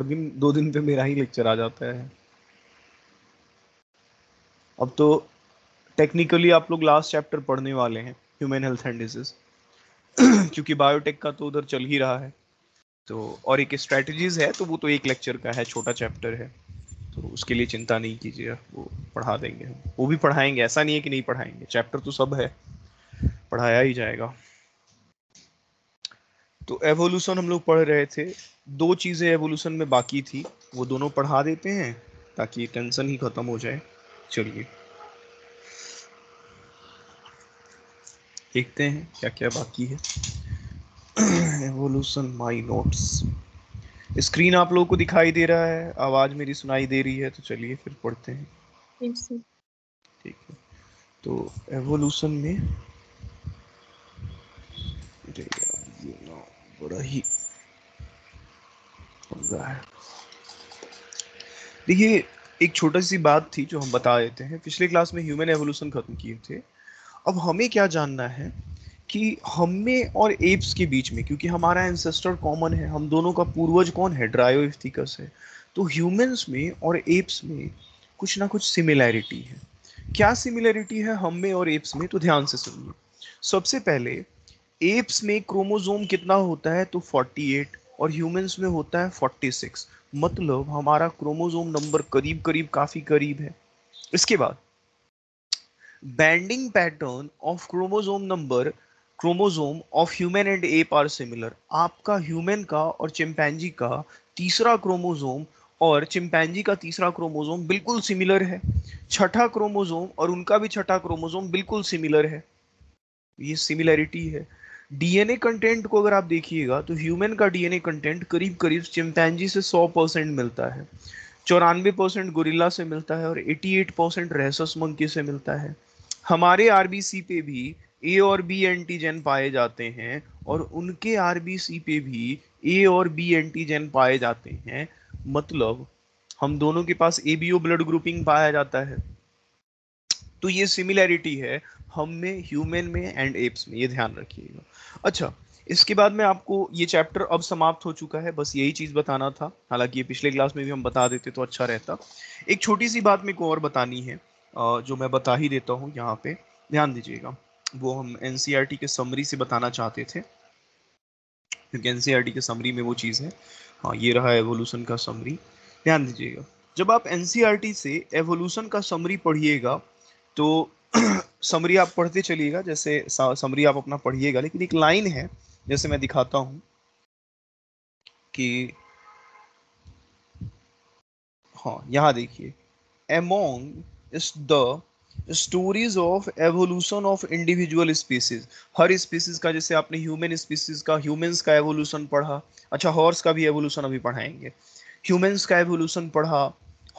दिन 2 दिन पे मेरा ही लेक्चर आ जाता है। अब तो टेक्निकली आप लोग लास्ट चैप्टर पढ़ने वाले हैं, ह्यूमन हेल्थ एंड डिजीज। क्योंकि बायोटेक का तो उधर चल ही रहा है, तो और एक स्ट्रेटजीज है, तो वो तो एक लेक्चर का है, छोटा चैप्टर है, तो उसके लिए चिंता नहीं कीजिए, वो पढ़ा देंगे हम, वो भी पढ़ाएंगे, ऐसा नहीं है कि नहीं पढ़ाएंगे, चैप्टर तो सब है, पढ़ाया ही जाएगा। तो एवोल्यूशन हम लोग पढ़ रहे थे, दो चीजें एवोल्यूशन में बाकी थी, वो दोनों पढ़ा देते हैं ताकि टेंशन ही खत्म हो जाए। चलिए देखते हैं क्या क्या बाकी है। एवोल्यूशन माई नोट्स, स्क्रीन आप लोगों को दिखाई दे रहा है, आवाज मेरी सुनाई दे रही है, तो चलिए फिर पढ़ते हैं। Yes, sir. ठीक है, तो एवोल्यूशन में, अरे यार ये ना बड़ा ही पंगा है। देखिए, एक छोटी सी बात थी जो हम बता देते हैं, पिछले क्लास में ह्यूमन एवोल्यूशन खत्म किए थे। अब हमें क्या जानना है कि हमें और एप्स के बीच में, क्योंकि हमारा एंसेस्टर कॉमन है, हम दोनों का पूर्वज कौन है, ड्रायोइथिकस है, तो ह्यूमंस में और एप्स में कुछ ना कुछ सिमिलैरिटी है। क्या सिमिलैरिटी है हम में और एप्स में, तो ध्यान से सुनिए। सबसे पहले, एप्स में क्रोमोसोम कितना होता है, तो 48, और ह्यूमंस में होता है 46। मतलब हमारा क्रोमोसोम नंबर करीब करीब काफी करीब है। इसके बाद banding pattern of chromosome of human and ape are similar. आपका ह्यूमन का और चिंपैंजी का तीसरा क्रोमोसोम और चिंपैंजी का तीसरा क्रोमोसोम बिल्कुल सिमिलर है। छठा क्रोमोसोम और उनका भी छठा क्रोमोसोम बिल्कुल सिमिलर है, ये सिमिलैरिटी है। डीएनए कंटेंट को अगर आप देखिएगा तो ह्यूमन का डीएनए कंटेंट करीब करीब चिंपैंजी से 100% मिलता है, 94% गोरिल्ला से मिलता है, और 88% रहेसस मंकी से मिलता है। हमारे आरबीसी पे भी ए और बी एंटीजन पाए जाते हैं, और उनके आरबीसी पे भी ए और बी एंटीजन पाए जाते हैं। मतलब हम दोनों के पास एबीओ ब्लड ग्रुपिंग पाया जाता है। तो ये सिमिलैरिटी है हम में, ह्यूमन में एंड एप्स में, ये ध्यान रखिएगा। अच्छा, इसके बाद में आपको ये चैप्टर अब समाप्त हो चुका है, बस यही चीज बताना था, हालांकि ये पिछले क्लास में भी हम बता देते तो अच्छा रहता। एक छोटी सी बात मेरे को और बतानी है, जो मैं बता ही देता हूँ यहाँ पे, ध्यान दीजिएगा। वो हम एनसीईआरटी के समरी से बताना चाहते थे, क्योंकि एनसीईआरटी के समरी में वो चीज़ है। हाँ, ये रहा एवोल्यूशन का समरी, ध्यान दीजिएगा। जब आप एनसीईआरटी से एवोल्यूशन का समरी पढ़िएगा तो समरी आप पढ़ते चलिएगा, जैसे समरी आप अपना पढ़िएगा, लेकिन एक लाइन है, जैसे मैं दिखाता हूं कि, हाँ यहाँ देखिए, among is the stories of evolution of individual species। Her species का, जैसे आपने ह्यूमन स्पीसीज का, ह्यूमंस का एवोल्यूशन पढ़ा, अच्छा हॉर्स का भी एवोल्यूशन अभी पढ़ाएंगे, ह्यूमंस का एवोल्यूशन पढ़ा,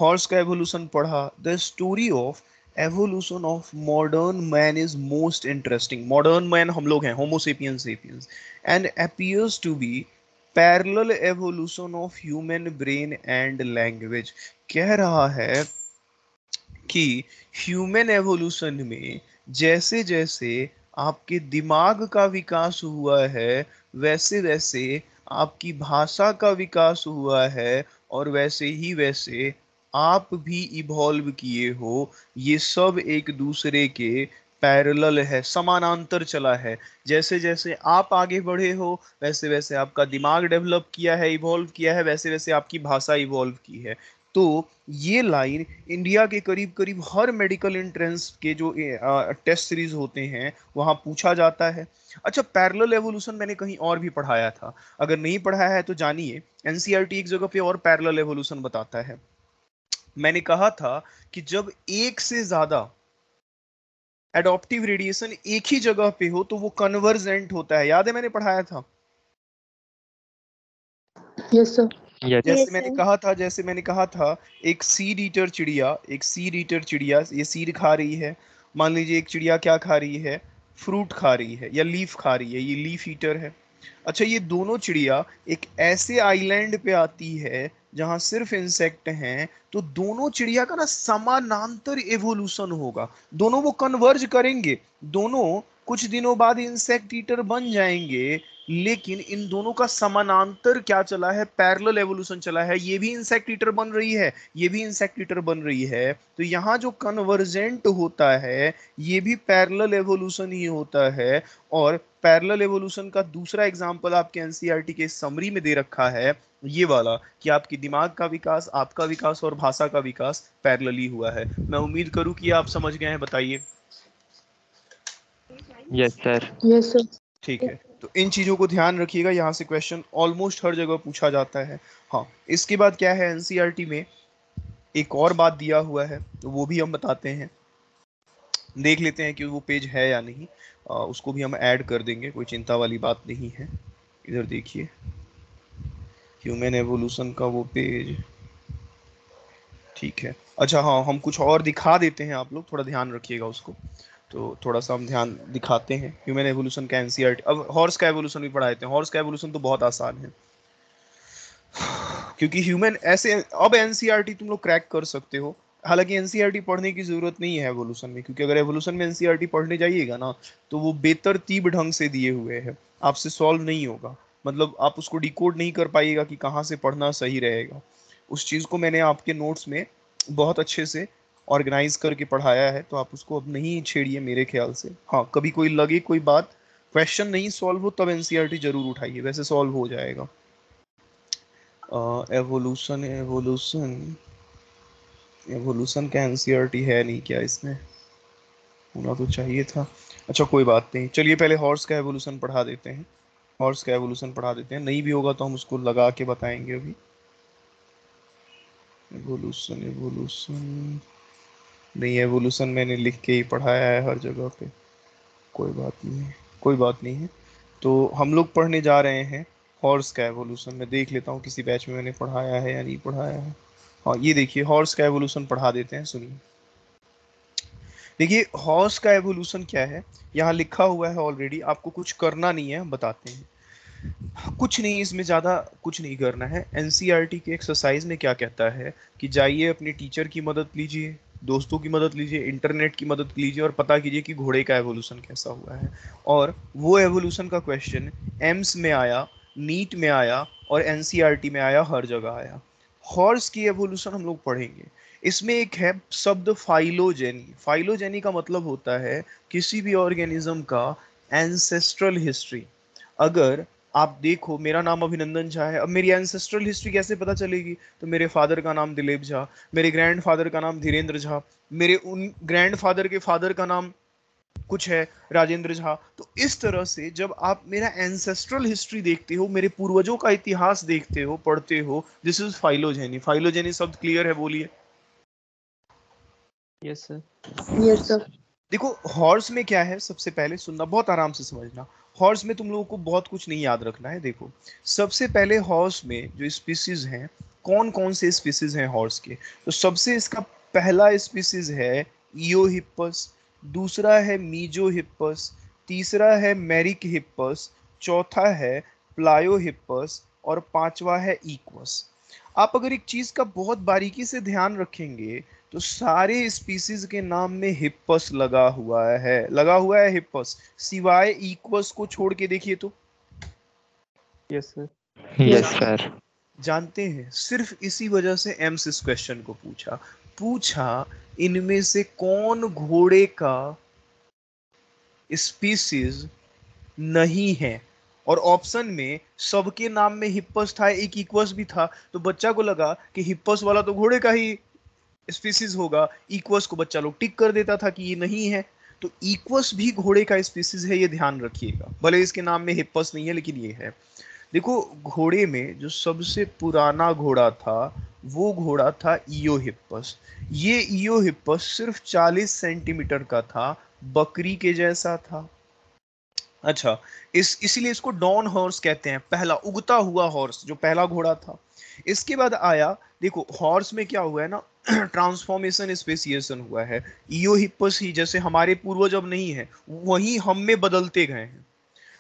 हॉर्स का एवोल्यूशन पढ़ा। The story of evolution of modern man is most interesting. Modern man हम लोग हैं, Homo sapiens sapiens, and appears to be parallel evolution of human brain and language. कह रहा है कि ह्यूमन एवोल्यूशन में जैसे जैसे आपके दिमाग का विकास हुआ है, वैसे वैसे आपकी भाषा का विकास हुआ है, और वैसे ही वैसे आप भी इवॉल्व किए हो। ये सब एक दूसरे के पैरेलल है, समानांतर चला है। जैसे जैसे आप आगे बढ़े हो, वैसे वैसे आपका दिमाग डेवलप किया है, इवॉल्व किया है, वैसे वैसे आपकी भाषा इवॉल्व की है। तो ये लाइन इंडिया के करीब करीब हर मेडिकल एंट्रेंस के जो टेस्ट सीरीज होते हैं वहां पूछा जाता है। अच्छा, पैरेलल एवोल्यूशन मैंने कहीं और भी पढ़ाया था, अगर नहीं पढ़ाया है तो जानिए, एनसीईआरटी एक जगह पे और पैरेलल एवोल्यूशन बताता है। मैंने कहा था कि जब एक से ज्यादा एडॉप्टिव रेडिएशन एक ही जगह पे हो तो वो कन्वर्जेंट होता है, याद है मैंने पढ़ाया था। Yes, sir. Yes. जैसे Yes, मैंने sir. कहा था, जैसे मैंने कहा था, एक सीड ईटर चिड़िया, एक सीड ईटर चिड़िया ये सीड खा रही है। मान लीजिए एक चिड़िया क्या खा रही है, फ्रूट खा रही है या लीफ खा रही है, ये लीफ ईटर है। अच्छा, ये दोनों चिड़िया एक ऐसे आइलैंड पे आती है जहां सिर्फ इंसेक्ट हैं, तो दोनों चिड़िया का ना समानांतर एवोल्यूशन होगा, दोनों वो कन्वर्ज करेंगे, दोनों कुछ दिनों बाद इंसेक्ट ईटर बन जाएंगे। लेकिन इन दोनों का समानांतर क्या चला है, पैरेलल एवोल्यूशन चला है। ये भी इंसेक्ट ईटर बन रही है, ये भी इंसेक्ट ईटर बन रही है। तो यहाँ जो कन्वर्जेंट होता है ये भी पैरेलल एवोल्यूशन ही होता है। और पैरेलल एवोल्यूशन का दूसरा एग्जांपल आपके एनसीईआरटी के समरी में दे रखा है, ये वाला, कि आपकी दिमाग का विकास, आपका विकास और भाषा का विकास पैरेलली हुआ है। मैं उम्मीद करूं कि आप समझ गए हैं, बताइए। Yes sir. Yes, sir. ठीक है, तो इन चीजों को ध्यान रखिएगा, यहाँ से क्वेश्चन ऑलमोस्ट हर जगह पूछा जाता है। हाँ, इसके बाद क्या है, एनसीईआरटी में एक और बात दिया हुआ है, तो वो भी हम बताते हैं। देख लेते हैं कि वो पेज है या नहीं। उसको भी हम ऐड कर देंगे, कोई चिंता वाली बात नहीं है। इधर देखिए, ह्यूमन एवोल्यूशन का वो पेज, ठीक है। अच्छा हाँ, हम कुछ और दिखा देते हैं, आप लोग थोड़ा ध्यान रखिएगा उसको। तो थोड़ा सा हम ध्यान दिखाते हैं ह्यूमन एवोल्यूशन का एनसीईआरटी। अब हॉर्स का एवोल्यूशन भी पढ़ा देते हैं। हॉर्स का एवोल्यूशन तो बहुत आसान है, क्योंकि ह्यूमन ऐसे, अब एनसीईआरटी तुम लोग क्रैक कर सकते हो। हालांकि एनसीईआरटी पढ़ने की जरूरत नहीं है एवोल्यूशन में, क्योंकि अगर एवोल्यूशन में एनसीईआरटी पढ़ने जाइएगा ना, तो वो बेतरतीब ढंग से दिए हुए हैं, आपसे सॉल्व नहीं होगा। मतलब आप उसको डिकोड नहीं कर पाइएगा कि कहाँ से पढ़ना सही रहेगा। उस चीज़ को मैंने आपके नोट्स में बहुत अच्छे से ऑर्गेनाइज करके पढ़ाया है, तो आप उसको अब नहीं छेड़िए मेरे ख्याल से। हाँ, कभी कोई लगे कोई बात, क्वेश्चन नहीं सॉल्व हो, तब एनसीईआरटी जरूर उठाइए, वैसे सॉल्व हो जाएगा। एवोल्यूशन एवोल्यूशन एवोल्यूशन का एनसीईआरटी है नहीं क्या इसमें? होना तो चाहिए था। अच्छा कोई बात नहीं, चलिए पहले हॉर्स का एवोल्यूशन पढ़ा देते हैं। हॉर्स का एवोल्यूशन पढ़ा देते हैं, नहीं भी होगा तो हम उसको लगा के बताएंगे अभी। एवोल्यूशन एवोल्यूशन नहीं, एवोल्यूशन मैंने लिख के ही पढ़ाया है हर जगह पे। कोई बात नहीं है, कोई बात नहीं है। तो हम लोग पढ़ने जा रहे हैं हॉर्स का एवोल्यूशन। मैं देख लेता हूँ किसी बैच में मैंने पढ़ाया है या नहीं पढ़ाया है। हाँ, ये देखिए, हॉर्स का एवोल्यूशन पढ़ा देते हैं, सुनिए। देखिए, हॉर्स का एवोल्यूशन क्या है, यहाँ लिखा हुआ है ऑलरेडी, आपको कुछ करना नहीं है, हम बताते हैं। कुछ नहीं, इसमें ज़्यादा कुछ नहीं करना है। एनसीईआरटी के एक्सरसाइज में क्या कहता है कि जाइए अपने टीचर की मदद लीजिए, दोस्तों की मदद लीजिए, इंटरनेट की मदद लीजिए, और पता कीजिए कि घोड़े का एवोल्यूशन कैसा हुआ है। और वो एवोल्यूशन का क्वेश्चन एम्स में आया, नीट में आया, और एनसीईआरटी में आया, हर जगह आया। हॉर्स की एवोल्यूशन हम लोग पढ़ेंगे। इसमें एक है शब्द फाइलोजेनी। फाइलोजेनी का मतलब होता है किसी भी ऑर्गेनिज्म का एंसेस्ट्रल हिस्ट्री। अगर आप देखो, मेरा नाम अभिनंदन झा है, अब मेरी एंसेस्ट्रल हिस्ट्री कैसे पता चलेगी? तो मेरे फादर का नाम दिलीप झा, मेरे ग्रैंडफादर का नाम धीरेन्द्र झा, मेरे उन ग्रैंडफादर के फादर का नाम कुछ है, राजेंद्र झा। तो इस तरह से जब आप मेरा एंसेस्ट्रल हिस्ट्री देखते हो, मेरे पूर्वजों का इतिहास देखते हो, पढ़ते हो, दिस इज फाइलोजेनी। फाइलोजेनी शब्द क्लियर है, बोलिए। Yes sir. Yes, sir. देखो, हॉर्स में क्या है, सबसे पहले सुनना, बहुत आराम से समझना। हॉर्स में तुम लोगों को बहुत कुछ नहीं याद रखना है। देखो, सबसे पहले हॉर्स में जो स्पीसीज हैं, कौन कौन से स्पीसीज हैं हॉर्स के? तो सबसे इसका पहला स्पीसीज है ईओहिप्पस, दूसरा है मीजोहिप्पस, तीसरा है मेरिकहिप्पस, चौथा है प्लायोहिप्पस, और पांचवा है इक्वस। आप अगर एक चीज का बहुत बारीकी से ध्यान रखेंगे, तो सारे स्पीसीज के नाम में हिप्पस लगा हुआ है, लगा हुआ है हिप्पस, सिवाय इक्वस को छोड़ के देखिए तो। Yes sir. Yes, yes sir. जानते हैं, सिर्फ इसी वजह से एम्स इस क्वेश्चन को पूछा। पूछा इनमें से कौन घोड़े का स्पीसीज नहीं है, और ऑप्शन में सबके नाम में हिप्पस था, एक इक्वस भी था। तो बच्चा को लगा कि हिप्पस वाला तो घोड़े का ही स्पीसीज होगा, इक्वस को बच्चा लोग टिक कर देता था कि ये नहीं है। तो इक्वस भी घोड़े का स्पीसीज है, ये ध्यान रखिएगा, भले इसके नाम में हिप्पस नहीं है, लेकिन ये है। देखो, घोड़े में जो सबसे पुराना घोड़ा था, वो घोड़ा था ईओहिप्पस। ये ईओहिप्पस सिर्फ 40 सेंटीमीटर का था, बकरी के जैसा था। अच्छा, इसीलिए इसको डॉन हॉर्स कहते हैं, पहला उगता हुआ हॉर्स, जो पहला घोड़ा था। इसके बाद आया, देखो हॉर्स में क्या हुआ है ना, ट्रांसफॉर्मेशन, स्पेसिएशन हुआ है। ईओहिप्पस ही जैसे हमारे पूर्वज अब नहीं है, वही हम में बदलते गए हैं।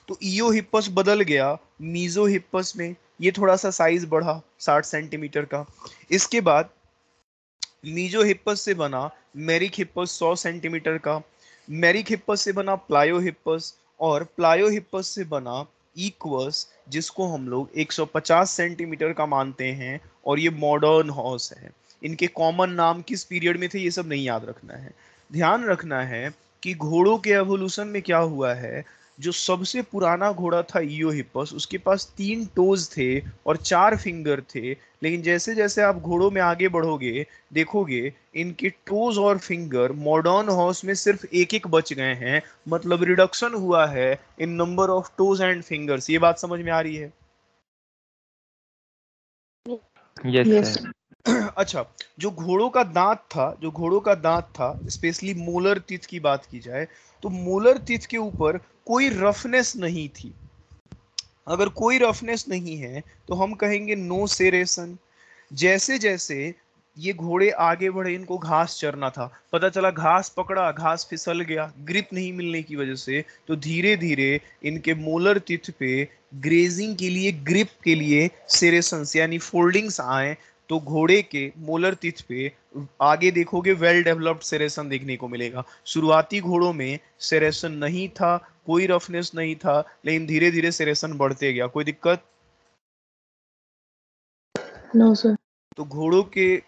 तो ईओहिप्पस बदल गया मीजोहिप्पस में, ये थोड़ा सा साइज बढ़ा 60 सेंटीमीटर का। इसके बाद मीजोहिप्पस से बना मेरिकहिप्पस 100 सेंटीमीटर का, मेरिकहिप्पस से बना प्लायोहिप्पस, और प्लायोहिप्पस से बना इक्वस, जिसको हम लोग 150 सेंटीमीटर का मानते हैं, और ये मॉडर्न हॉर्स है। इनके कॉमन नाम किस पीरियड में थे ये सब नहीं याद रखना है। ध्यान रखना है कि घोड़ों के एवोल्यूशन में क्या हुआ है। जो सबसे पुराना घोड़ा था इयोहिपस, उसके पास 3 टोज थे और 4 फिंगर थे। लेकिन जैसे जैसे आप घोड़ों में आगे बढ़ोगे, देखोगे इनके टोज और फिंगर मॉडर्न हॉर्स में सिर्फ एक एक बच गए हैं। मतलब रिडक्शन हुआ है in number of toes and fingers. ये बात समझ में आ रही है? Yes, Yes, sir. sir. अच्छा, जो घोड़ों का दांत था स्पेशली मोलर टीथ की बात की जाए, तो मोलर टीथ के ऊपर कोई रफनेस नहीं थी। अगर कोई रफनेस नहीं है तो हम कहेंगे नो सेरेसन। जैसे जैसे ये घोड़े आगे बढ़े, इनको घास चरना था, पता चला घास पकड़ा, घास फिसल गया ग्रिप नहीं मिलने की वजह से, तो धीरे धीरे इनके मोलर टिथ पे ग्रेजिंग के लिए, ग्रिप के लिए सेरेशंस यानी फोल्डिंग्स आए। तो घोड़े के मोलर टिथ पे आगे देखोगे वेल डेवलप्ड सेरेशन देखने को मिलेगा। शुरुआती घोड़ों में सेरेशन नहीं था, कोई रफनेस नहीं था, लेकिन धीरे धीरे सेरेशन बढ़ते गया। कोई दिक्कत? No, sir. तो घोड़ों के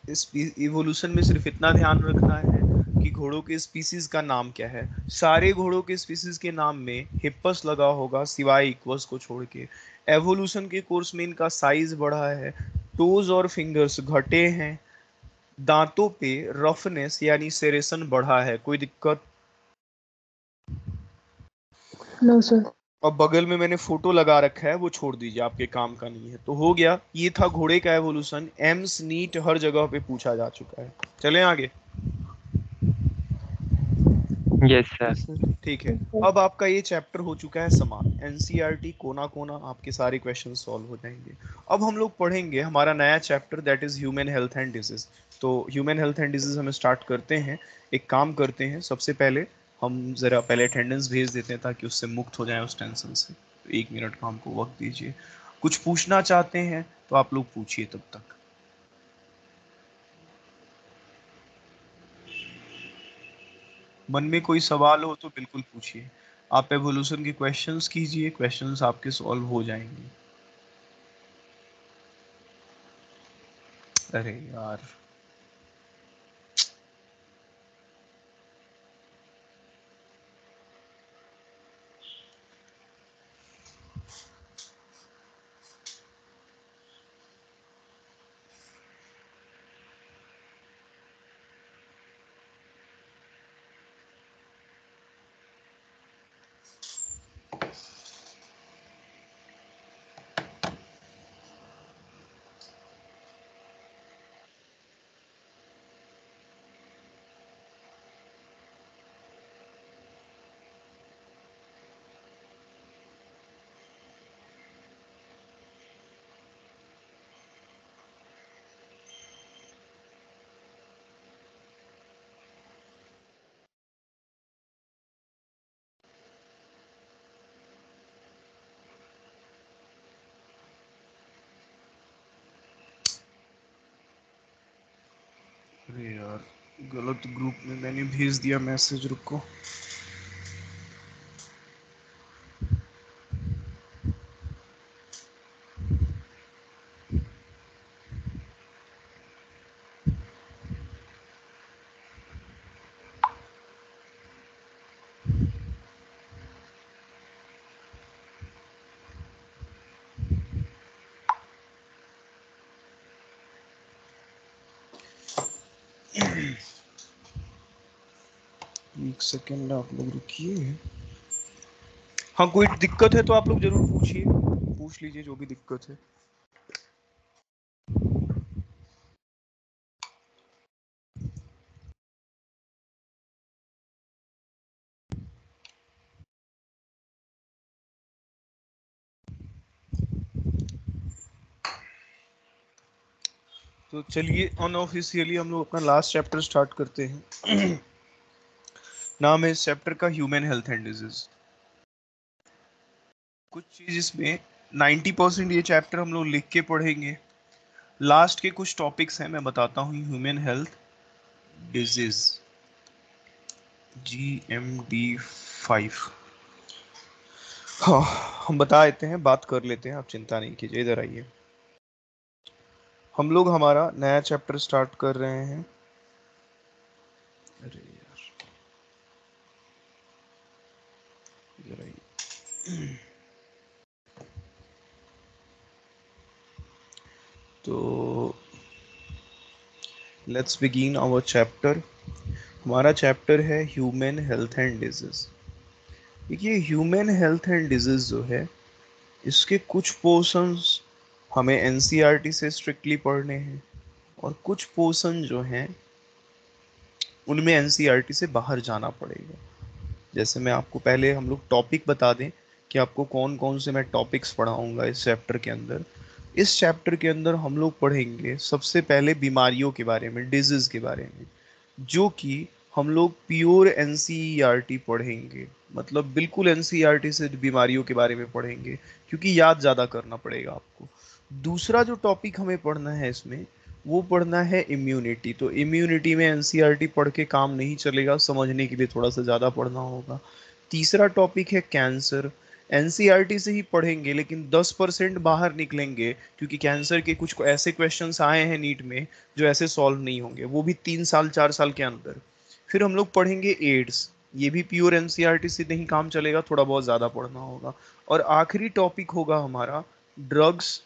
इवोल्यूशन में सिर्फ इतना ध्यान रखना है कि घोड़ों के स्पीसीज का नाम क्या है। सारे घोड़ों के स्पीसीज के नाम में हिप्पस लगा होगा सिवाय इक्वस को छोड़ के। एवोल्यूशन के कोर्स में इनका साइज बढ़ा है, टोज और फिंगर्स घटे हैं, दांतों पे रफनेस यानी सेरेशन बढ़ा है। कोई दिक्कत? No, sir. और बगल में मैंने फोटो लगा रखा है, वो छोड़ दीजिए, आपके काम का नहीं है। तो हो गया, ये था घोड़े का एवोल्यूशन। एम्स नीट हर जगह पे पूछा जा चुका है। चलें आगे। Yes, sir. Yes, sir. ठीक है, Yes, sir. अब आपका ये चैप्टर हो चुका है समाप्त। एनसीईआरटी कोना कोना आपके सारे क्वेश्चन सॉल्व हो जाएंगे। अब हम लोग पढ़ेंगे हमारा नया chapter, that is human health and disease. तो ह्यूमन हेल्थ एंड डिजीज हम स्टार्ट करते हैं। एक काम करते हैं, सबसे पहले हम जरा पहले अटेंडेंस भेज देते हैं ताकि उससे मुक्त हो जाए, उस टेंशन से। तो 1 मिनट का हमको वक्त दीजिए। कुछ पूछना चाहते हैं तो आप लोग पूछिए तब तक। मन में कोई सवाल हो तो बिल्कुल पूछिए। आप एवोल्यूशन के क्वेश्चंस कीजिए, क्वेश्चंस आपके सॉल्व हो जाएंगे। अरे यार, अरे यार, गलत ग्रुप में मैंने भेज दिया मैसेज, रुको। एक सेकेंड आप लोग रुकिए। हाँ, कोई दिक्कत है तो आप लोग जरूर पूछिए, पूछ लीजिए जो भी दिक्कत है। तो चलिए अनऑफिशियली हम लोग अपना लास्ट चैप्टर स्टार्ट करते हैं। नाम है इस चैप्टर का ह्यूमन हेल्थ एंड डिजीज। कुछ चीज इसमें 90% ये चैप्टर हम लोग लिख के पढ़ेंगे। लास्ट के कुछ टॉपिक्स हैं, मैं बताता हूँ। Human health disease, GMD5। हाँ, हम बता देते हैं, बात कर लेते हैं, आप चिंता नहीं कीजिए, इधर आइए। हम लोग हमारा नया चैप्टर स्टार्ट कर रहे हैं। अरे यार, इधर आइए। तो लेट्स बिगिन आवर चैप्टर। हमारा चैप्टर है ह्यूमन हेल्थ एंड डिजीज। देखिए, ह्यूमन हेल्थ एंड डिजीज जो है, इसके कुछ पोर्शंस हमें एनसीईआरटी से स्ट्रिक्टली पढ़ने हैं, और कुछ पोर्शन जो हैं उनमें एनसीईआरटी से बाहर जाना पड़ेगा। जैसे मैं आपको पहले हम लोग टॉपिक बता दें कि आपको कौन कौन से मैं टॉपिक्स पढ़ाऊंगा इस चैप्टर के अंदर। इस चैप्टर के अंदर हम लोग पढ़ेंगे सबसे पहले बीमारियों के बारे में, डिजीज के बारे में, जो कि हम लोग प्योर एनसीईआरटी पढ़ेंगे। मतलब बिल्कुल एनसीईआरटी से बीमारियों के बारे में पढ़ेंगे, क्योंकि याद ज़्यादा करना पड़ेगा आपको। दूसरा जो टॉपिक हमें पढ़ना है इसमें, वो पढ़ना है इम्यूनिटी। तो इम्यूनिटी में एनसीईआरटी पढ़ के काम नहीं चलेगा, समझने के लिए थोड़ा सा ज़्यादा पढ़ना होगा। तीसरा टॉपिक है कैंसर। एनसीईआरटी से ही पढ़ेंगे, लेकिन 10% बाहर निकलेंगे, क्योंकि कैंसर के कुछ ऐसे क्वेश्चंस आए हैं नीट में जो ऐसे सॉल्व नहीं होंगे, वो भी 3 साल 4 साल के अंदर। फिर हम लोग पढ़ेंगे एड्स। ये भी प्योर एनसीईआरटी से नहीं काम चलेगा, थोड़ा बहुत ज़्यादा पढ़ना होगा। और आखिरी टॉपिक होगा हमारा ड्रग्स।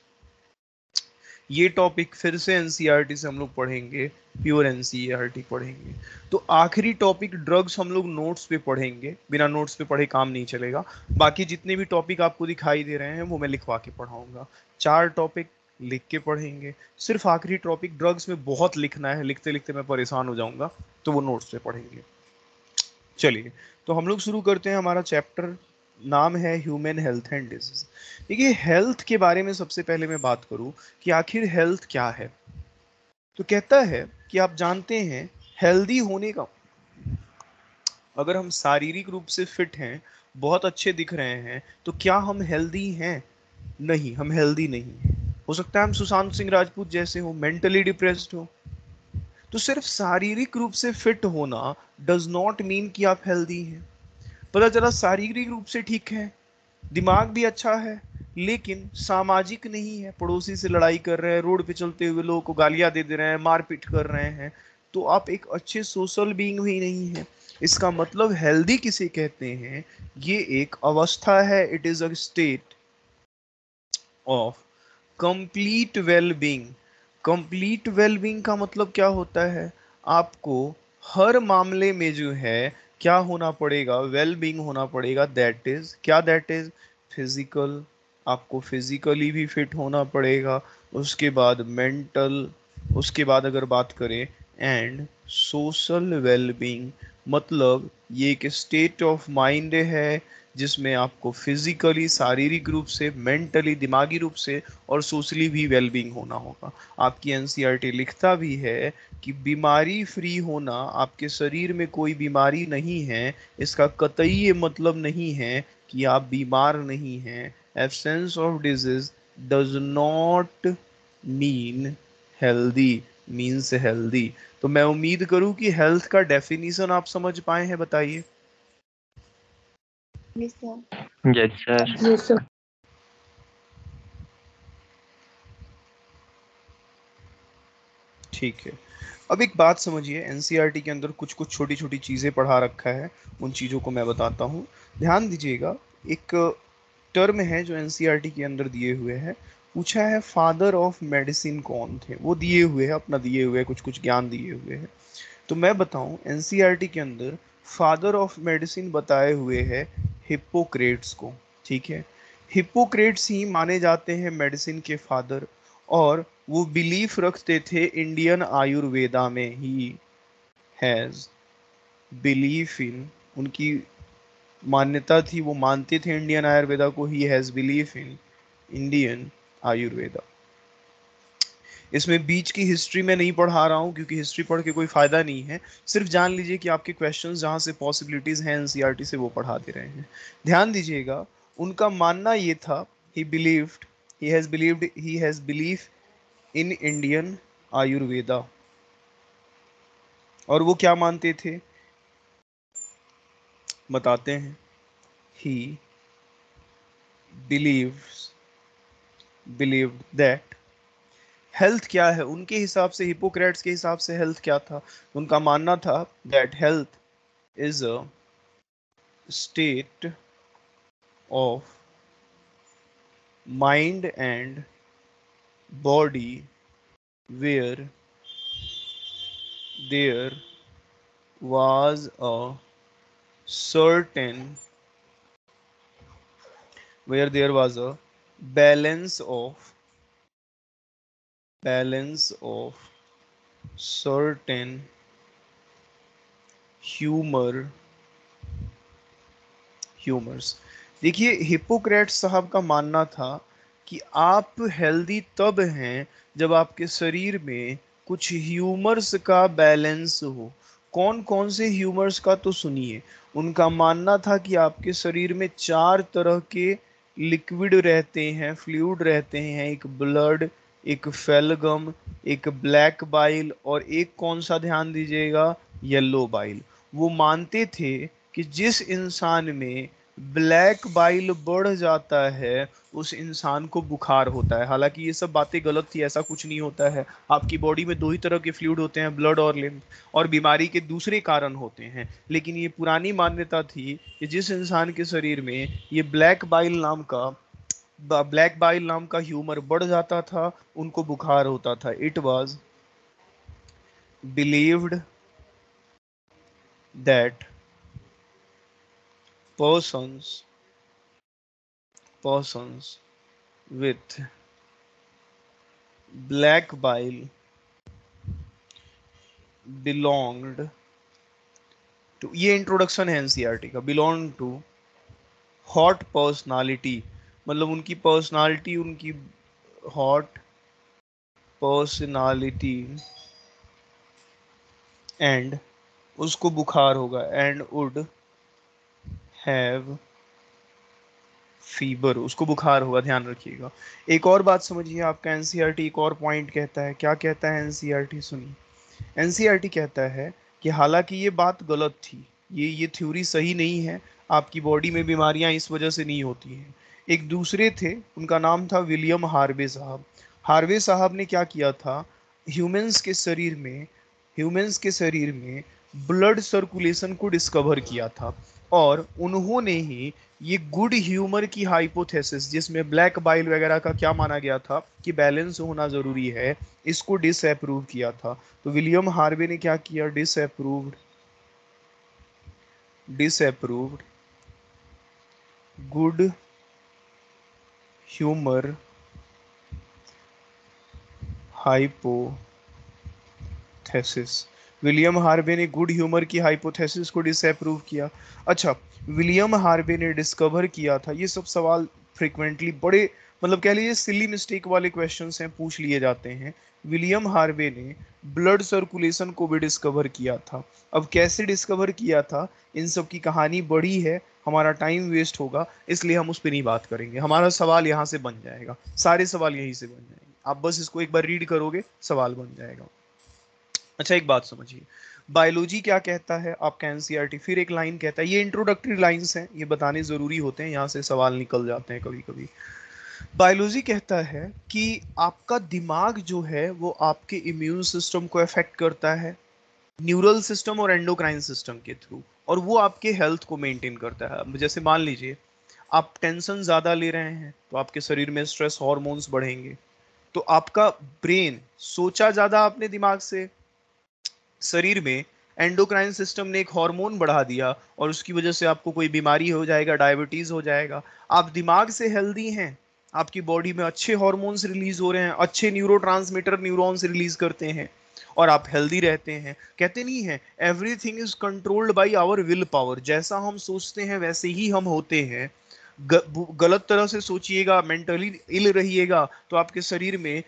ये टॉपिक फिर से एनसीईआरटी से हम लोग पढ़ेंगे, प्योर एनसीईआरटी पढ़ेंगे। तो आखिरी टॉपिक ड्रग्स हम लोग नोट्स पे पढ़ेंगे, बिना नोट्स पे पढ़े काम नहीं चलेगा। बाकी जितने भी टॉपिक आपको दिखाई दे रहे हैं वो मैं लिखवा के पढ़ाऊंगा। 4 टॉपिक लिख के पढ़ेंगे। सिर्फ आखिरी टॉपिक ड्रग्स में बहुत लिखना है, लिखते लिखते मैं परेशान हो जाऊंगा, तो वो नोट्स पे पढ़ेंगे। चलिए, तो हम लोग शुरू करते हैं हमारा चैप्टर। नाम है ह्यूमन हेल्थ एंड डिजीज। देखिए, हेल्थ के बारे में सबसे पहले मैं बात करूं कि आखिर हेल्थ क्या है, तो कहता है कि आप जानते हैं हेल्दी होने का, अगर हम शारीरिक रूप से फिट हैं, बहुत अच्छे दिख रहे हैं, तो क्या हम हेल्दी हैं? नहीं, हम हेल्दी नहीं हैं। हो सकता है हम सुशांत सिंह राजपूत जैसे हो, मेंटली डिप्रेस्ड हो। तो सिर्फ शारीरिक रूप से फिट होना डज नॉट मीन कि आप हेल्दी हैं। पता चला शारीरिक रूप से ठीक है, दिमाग भी अच्छा है, लेकिन सामाजिक नहीं है, पड़ोसी से लड़ाई कर रहे हैं, रोड पे चलते हुए लोगों को गालियां दे दे रहे हैं, मारपीट कर रहे हैं, तो आप एक अच्छे सोशल बीइंग भी नहीं है। इसका मतलब हेल्दी किसे कहते हैं? ये एक अवस्था है, it is a state of complete well being. Complete well being का मतलब क्या होता है? आपको हर मामले में जो है क्या होना पड़ेगा? वेल बीइंग होना पड़ेगा। दैट इज क्या? That is physical. आपको फिजिकली भी फिट होना पड़ेगा। उसके बाद मेंटल। उसके बाद अगर बात करें एंड सोशल वेल बीइंग, मतलब ये एक स्टेट ऑफ माइंड है जिसमें आपको फिजिकली, शारीरिक रूप से, मेंटली, दिमागी रूप से और सोशली भी वेलबींग होना होगा। आपकी एनसीईआरटी लिखता भी है कि बीमारी फ्री होना, आपके शरीर में कोई बीमारी नहीं है, इसका कतई ये मतलब नहीं है कि आप बीमार नहीं हैं। Absence of disease does not mean healthy, means healthy. तो मैं उम्मीद करूं कि हेल्थ का डेफिनेशन आप समझ पाए हैं, बताइए। Yes, sir. Yes, sir. Yes, sir. ठीक है। अब एक बात समझिए, एनसीईआरटी के अंदर कुछ कुछ छोटी छोटी चीज़ें पढ़ा रखा है, उन चीज़ों को मैं बताता हूँ। ध्यान दीजिएगा। एक टर्म है जो एनसीईआरटी के अंदर दिए हुए हैं। पूछा है फादर ऑफ मेडिसिन कौन थे, वो दिए हुए हैं, अपना दिए हुए हैं, कुछ कुछ ज्ञान दिए हुए हैं। तो मैं बताऊं, एनसीईआरटी के अंदर फादर ऑफ मेडिसिन बताए हुए हैं हिप्पोक्रेट्स को। ठीक है, हिप्पोक्रेट्स ही माने जाते हैं मेडिसिन के फादर। और वो बिलीफ रखते थे इंडियन आयुर्वेदा में। ही हैज बिलीफ इन, उनकी मान्यता थी, वो मानते थे इंडियन आयुर्वेदा को। He has belief in Indian Ayurveda. इसमें बीच की हिस्ट्री में नहीं पढ़ा रहा हूँ, क्योंकि हिस्ट्री पढ़ के कोई फायदा नहीं है। सिर्फ जान लीजिए कि आपके क्वेश्चंस जहाँ से पॉसिबिलिटीज हैं एनसीईआरटी से, वो पढ़ा दे रहे हैं। ध्यान दीजिएगा, उनका मानना ये था, ही believed, he has belief in Indian Ayurveda. और वो क्या मानते थे, बताते हैं। ही believes believed that हेल्थ क्या है उनके हिसाब से, हिपोक्रेट्स के हिसाब से हेल्थ क्या था? उनका मानना था that health is a state of mind and body where there was a certain where there was a balance of balance of certain humor humours. देखिए हिपोक्रेट्स साहब का मानना था कि आप हेल्दी तब हैं जब आपके शरीर में कुछ ह्यूमर्स का बैलेंस हो। कौन कौन से ह्यूमर्स का, तो सुनिए। उनका मानना था कि आपके शरीर में चार तरह के लिक्विड रहते हैं, फ्लूइड रहते हैं। एक ब्लड, एक फेलगम, एक ब्लैक बाइल और एक कौन सा, ध्यान दीजिएगा, येलो बाइल। वो मानते थे कि जिस इंसान में ब्लैक बाइल बढ़ जाता है उस इंसान को बुखार होता है। हालांकि ये सब बातें गलत थी, ऐसा कुछ नहीं होता है। आपकी बॉडी में दो ही तरह के फ्लूइड होते हैं, ब्लड और लिम्फ, और बीमारी के दूसरे कारण होते हैं। लेकिन ये पुरानी मान्यता थी कि जिस इंसान के शरीर में ये ब्लैक बाइल नाम का ह्यूमर बढ़ जाता था उनको बुखार होता था। It was believed that persons persons with black bile belonged to, ये इंट्रोडक्शन है एनसीईआरटी का, बिलोंग टू हॉट पर्सनालिटी, मतलब उनकी पर्सनालिटी, उनकी हॉट पर्सनालिटी, एंड उसको बुखार होगा, एंड वुड हैव फीवर, उसको बुखार होगा, ध्यान रखिएगा। एक और बात समझिए, आपका एनसीईआरटी एक और पॉइंट कहता है। क्या कहता है एनसीईआरटी, सुनिए। एनसीईआरटी कहता है कि हालांकि ये बात गलत थी, ये थ्योरी सही नहीं है, आपकी बॉडी में बीमारियां इस वजह से नहीं होती हैं। एक दूसरे थे, उनका नाम था विलियम हार्वे साहब। हार्वे साहब ने क्या किया था, ह्यूमंस के शरीर में ह्यूमंस के शरीर में ब्लड सर्कुलेशन को डिस्कवर किया था। और उन्होंने ही ये गुड ह्यूमर की हाइपोथेसिस, जिसमें ब्लैक बाइल वगैरह का क्या माना गया था कि बैलेंस होना जरूरी है, इसको डिसअप्रूव किया था। तो विलियम हार्वे ने क्या किया, disapproved good humour hypothesis. William Harvey ने गुड ह्यूमर की हाइपोथेसिस को डिसअप्रूव किया। अच्छा, विलियम हार्वे ने डिस्कवर किया था, ये सब सवाल फ्रिक्वेंटली बड़े, मतलब कह लीजिए सिली मिस्टेक वाले क्वेश्चंस हैं, पूछ लिए जाते हैं। विलियम हार्वे ने ब्लड सर्कुलेशन को भी डिस्कवर किया था। अब कैसे डिस्कवर किया था, इन सब की कहानी बड़ी है, हमारा टाइम वेस्ट होगा, इसलिए हम उस पर नहीं बात करेंगे। हमारा सवाल यहाँ से बन जाएगा, सारे सवाल यहीं से बन जाएंगे, आप बस इसको एक बार रीड करोगे सवाल बन जाएगा। अच्छा, एक बात समझिए, बायोलॉजी क्या कहता है आपका एनसीईआरटी, फिर एक लाइन कहता है, ये इंट्रोडक्टरी लाइंस हैं, ये बताने जरूरी होते हैं, यहाँ से सवाल निकल जाते हैं कभी कभी। बायोलॉजी कहता है कि आपका दिमाग जो है वो आपके इम्यून सिस्टम को अफेक्ट करता है, न्यूरल सिस्टम और एंडोक्राइन सिस्टम के थ्रू, और वो आपके हेल्थ को मेंटेन करता है। अब जैसे मान लीजिए आप टेंशन ज्यादा ले रहे हैं तो आपके शरीर में स्ट्रेस हार्मोन्स बढ़ेंगे, तो आपका ब्रेन सोचा ज्यादा आपने दिमाग से, शरीर में एंडोक्राइन सिस्टम ने एक हार्मोन बढ़ा दिया और उसकी वजह से आपको कोई बीमारी हो जाएगा, डायबिटीज हो जाएगा। आप दिमाग से हेल्दी हैं, आपकी बॉडी में अच्छे हार्मोन्स रिलीज हो रहे हैं, अच्छे न्यूरोट्रांसमीटर न्यूरॉन्स रिलीज करते हैं, और आप हेल्दी रहते हैं। कहते नहीं है, everything is controlled by our will power, जैसा हम सोचते हैं वैसे ही हम होते हैं। गलत तरह से सोचिएगा, मेंटली इल रहिएगा, तो आपके शरीर में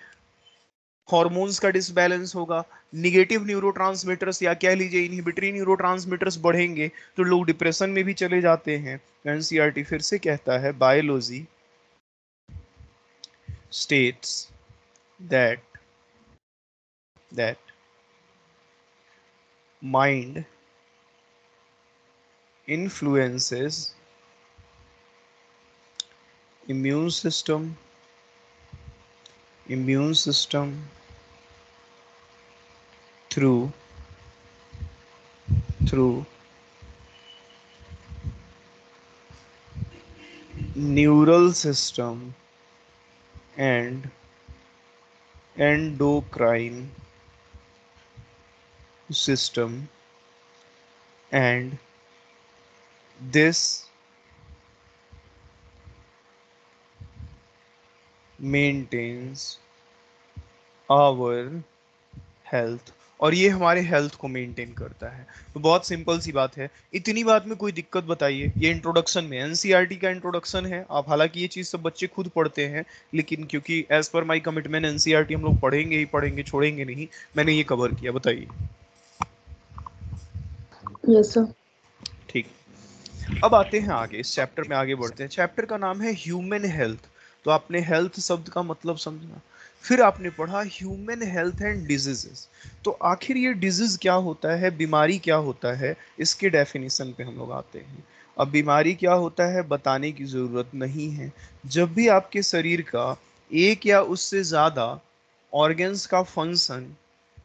हॉर्मोन्स का डिसबैलेंस होगा, निगेटिव न्यूरोट्रांसमीटर्स या कह लीजिए इनहिबिटरी न्यूरोट्रांसमीटर्स बढ़ेंगे, तो लोग डिप्रेशन में भी चले जाते हैं। एनसीईआरटी फिर से कहता है, biology states that that mind influences immune system, immune system through neural system and endocrine system, and this maintains our health, और ये हमारे हेल्थ को मेंटेन करता है। तो बहुत सिंपल सी बात है, इतनी बात में कोई दिक्कत बताइए? ये इंट्रोडक्शन में एनसीईआरटी का इंट्रोडक्शन है। आप हालांकि ये चीज सब बच्चे खुद पढ़ते हैं, लेकिन क्योंकि as per my commitment NCERT हम लोग पढ़ेंगे ही पढ़ेंगे, छोड़ेंगे नहीं, मैंने ये कवर किया। बताइए। Yes, sir. ठीक, अब आते हैं आगे, इस चैप्टर में आगे बढ़ते हैं। चैप्टर का नाम है ह्यूमन हेल्थ। तो आपने हेल्थ शब्द का मतलब समझा, फिर आपने पढ़ा ह्यूमन हेल्थ एंड डिजीजेस। तो आखिर ये डिजीज क्या होता है, बीमारी क्या होता है, इसके डेफिनेशन पे हम लोग आते हैं। अब बीमारी क्या होता है बताने की जरूरत नहीं है। जब भी आपके शरीर का एक या उससे ज्यादा ऑर्गन्स का फंक्शन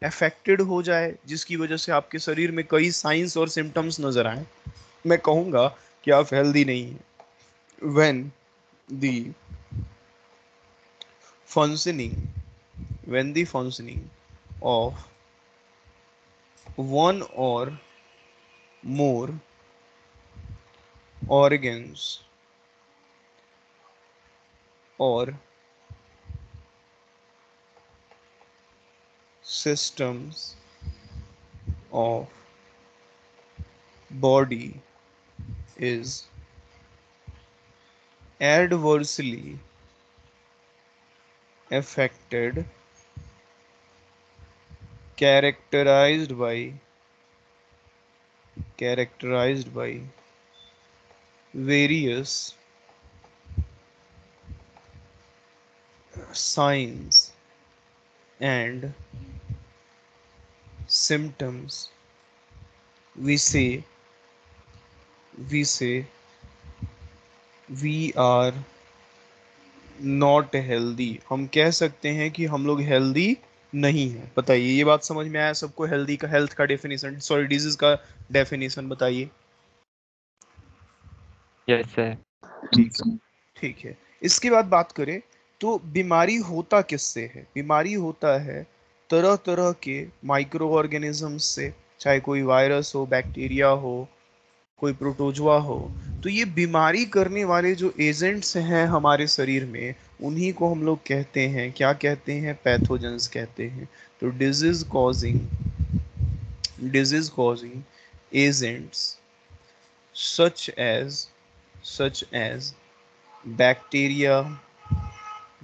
अफेक्टेड हो जाए, जिसकी वजह से आपके शरीर में कई साइंस और सिम्टम्स नजर आए, मैं कहूंगा कि आप हेल्दी नहीं हैं। when the functioning when the functioning of one or more organs or systems of body is adversely affected, characterized by various signs and symptoms, we say we are not healthy. हम कह सकते हैं कि हम लोग healthy नहीं है। बताइए, ये बात समझ में आया सबको? हेल्दी का, हेल्थ का डेफिनेशन, सॉरी डिजीज का डेफिनेशन बताइए। Yes, sir. ठीक है, ठीक है। इसके बाद बात करें तो बीमारी होता किससे है? बीमारी होता है तरह तरह के माइक्रो ऑर्गेनिजम्स से, चाहे कोई वायरस हो, बैक्टीरिया हो, कोई प्रोटोजुआ हो। तो ये बीमारी करने वाले जो एजेंट्स हैं हमारे शरीर में, उन्हीं को हम लोग कहते हैं, क्या कहते हैं? पैथोजेंस कहते हैं। तो disease causing agents such as bacteria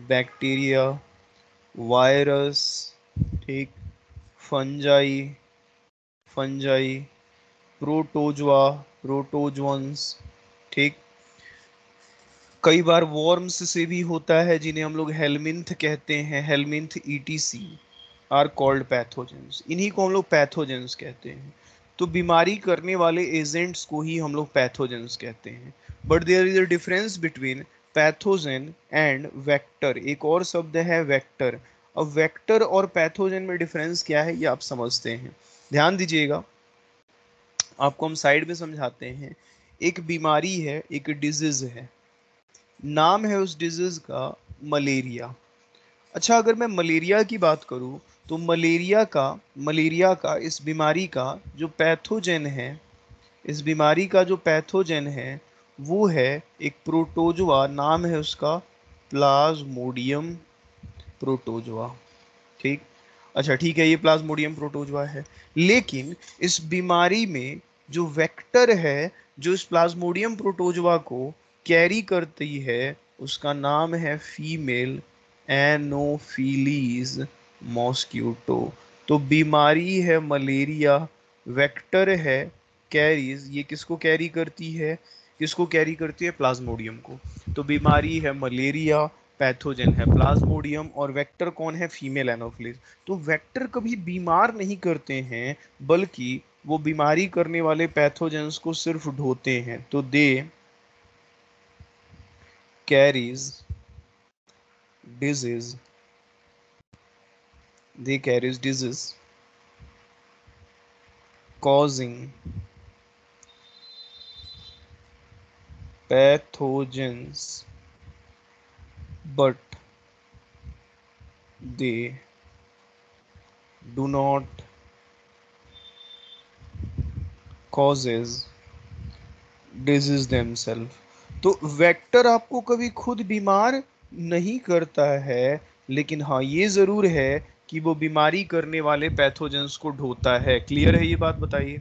bacteria virus, ठीक, फंजाई फंजाई प्रोटोजुअन्स, ठीक। कई बार वॉर्म्स से भी होता है, जिन्हें हम लोग हेलमिंथ कहते हैं। Helminth ETC are called pathogens. इन्हीं को हम लोग पैथोजेंस कहते हैं। तो बीमारी करने वाले एजेंट्स को ही हम लोग पैथोजेंस कहते हैं। But there is a difference between pathogen and vector. एक और शब्द है वेक्टर। अब वेक्टर और पैथोजेन में डिफरेंस क्या है, ये आप समझते हैं। ध्यान दीजिएगा, आपको हम साइड में समझाते हैं। एक बीमारी है, एक डिजीज है, नाम है उस डिजीज का मलेरिया। अच्छा, अगर मैं मलेरिया की बात करूं तो मलेरिया का इस बीमारी का जो पैथोजेन है, इस बीमारी का जो पैथोजेन है वो है एक प्रोटोजुआ, नाम है उसका प्लाज्मोडियम प्रोटोजुआ, ठीक। अच्छा ठीक है, ये प्लाज्मोडियम प्रोटोजुआ है। लेकिन इस बीमारी में जो वेक्टर है, जो इस प्लाज्मोडियम प्रोटोजुआ को कैरी करती है, उसका नाम है फीमेल एनोफिलीज मॉस्क्यूटो। तो बीमारी है मलेरिया, वेक्टर है कैरीज, ये किसको कैरी करती है? किसको कैरी करती है? प्लाज्मोडियम को। तो बीमारी है मलेरिया, पैथोजेन है प्लाज्मोडियम, और वेक्टर कौन है? Female anopheles. तो वेक्टर कभी बीमार नहीं करते हैं, बल्कि वो बीमारी करने वाले पैथोजेंस को सिर्फ ढोते हैं। तो दे carries disease, they carries disease causing pathogens, but they do not causes disease themselves. तो वेक्टर आपको कभी खुद बीमार नहीं करता है, लेकिन हाँ ये जरूर है कि वो बीमारी करने वाले पैथोजेंस को ढोता है। क्लियर है ये बात? बताइए।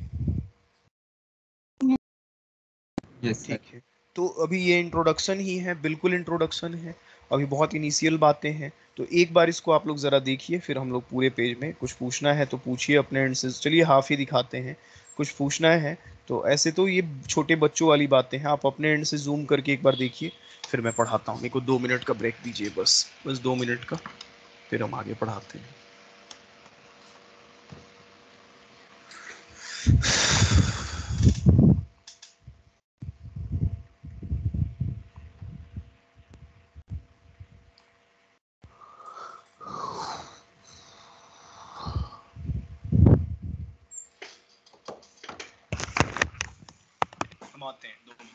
Yes, sir. ठीक है, तो अभी ये इंट्रोडक्शन ही है, बिल्कुल इंट्रोडक्शन है, अभी बहुत इनिशियल बातें हैं। तो एक बार इसको आप लोग जरा देखिए, फिर हम लोग पूरे पेज में कुछ पूछना है तो पूछिए अपने एंड से। चलिए हाफ ही दिखाते हैं, कुछ पूछना है तो ऐसे तो ये छोटे बच्चों वाली बातें हैं, आप अपने एंड से जूम करके एक बार देखिए, फिर मैं पढ़ाता हूँ। मेरे को 2 मिनट का ब्रेक दीजिए, बस बस 2 मिनट का, फिर हम आगे पढ़ाते हैं। हम आते हैं 2 मिनट।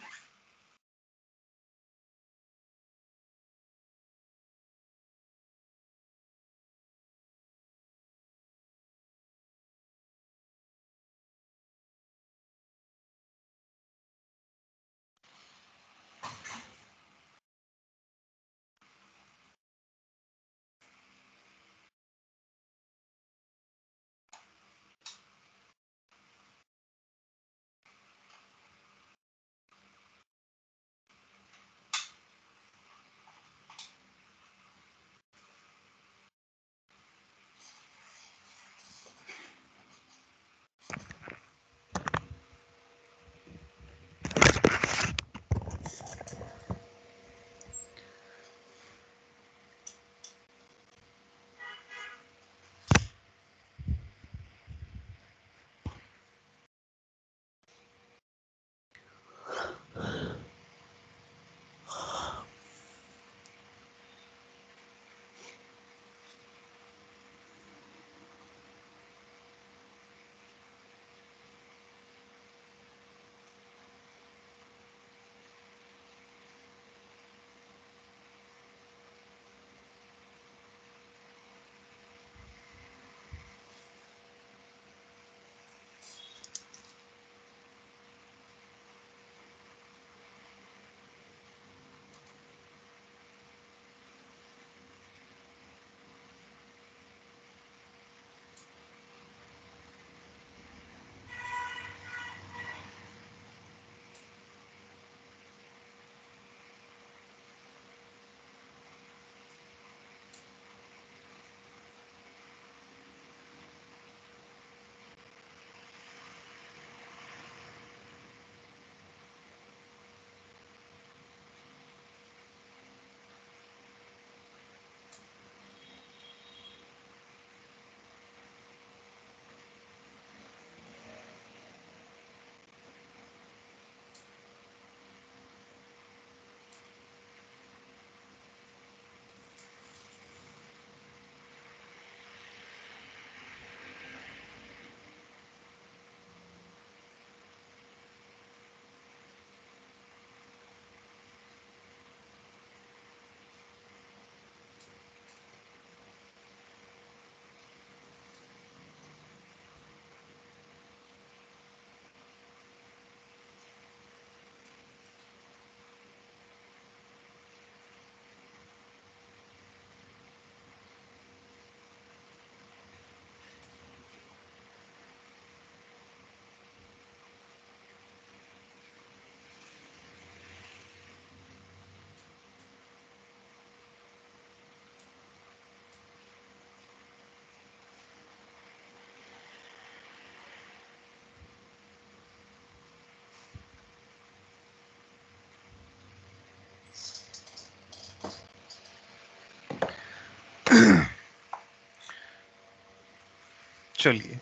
चलिए,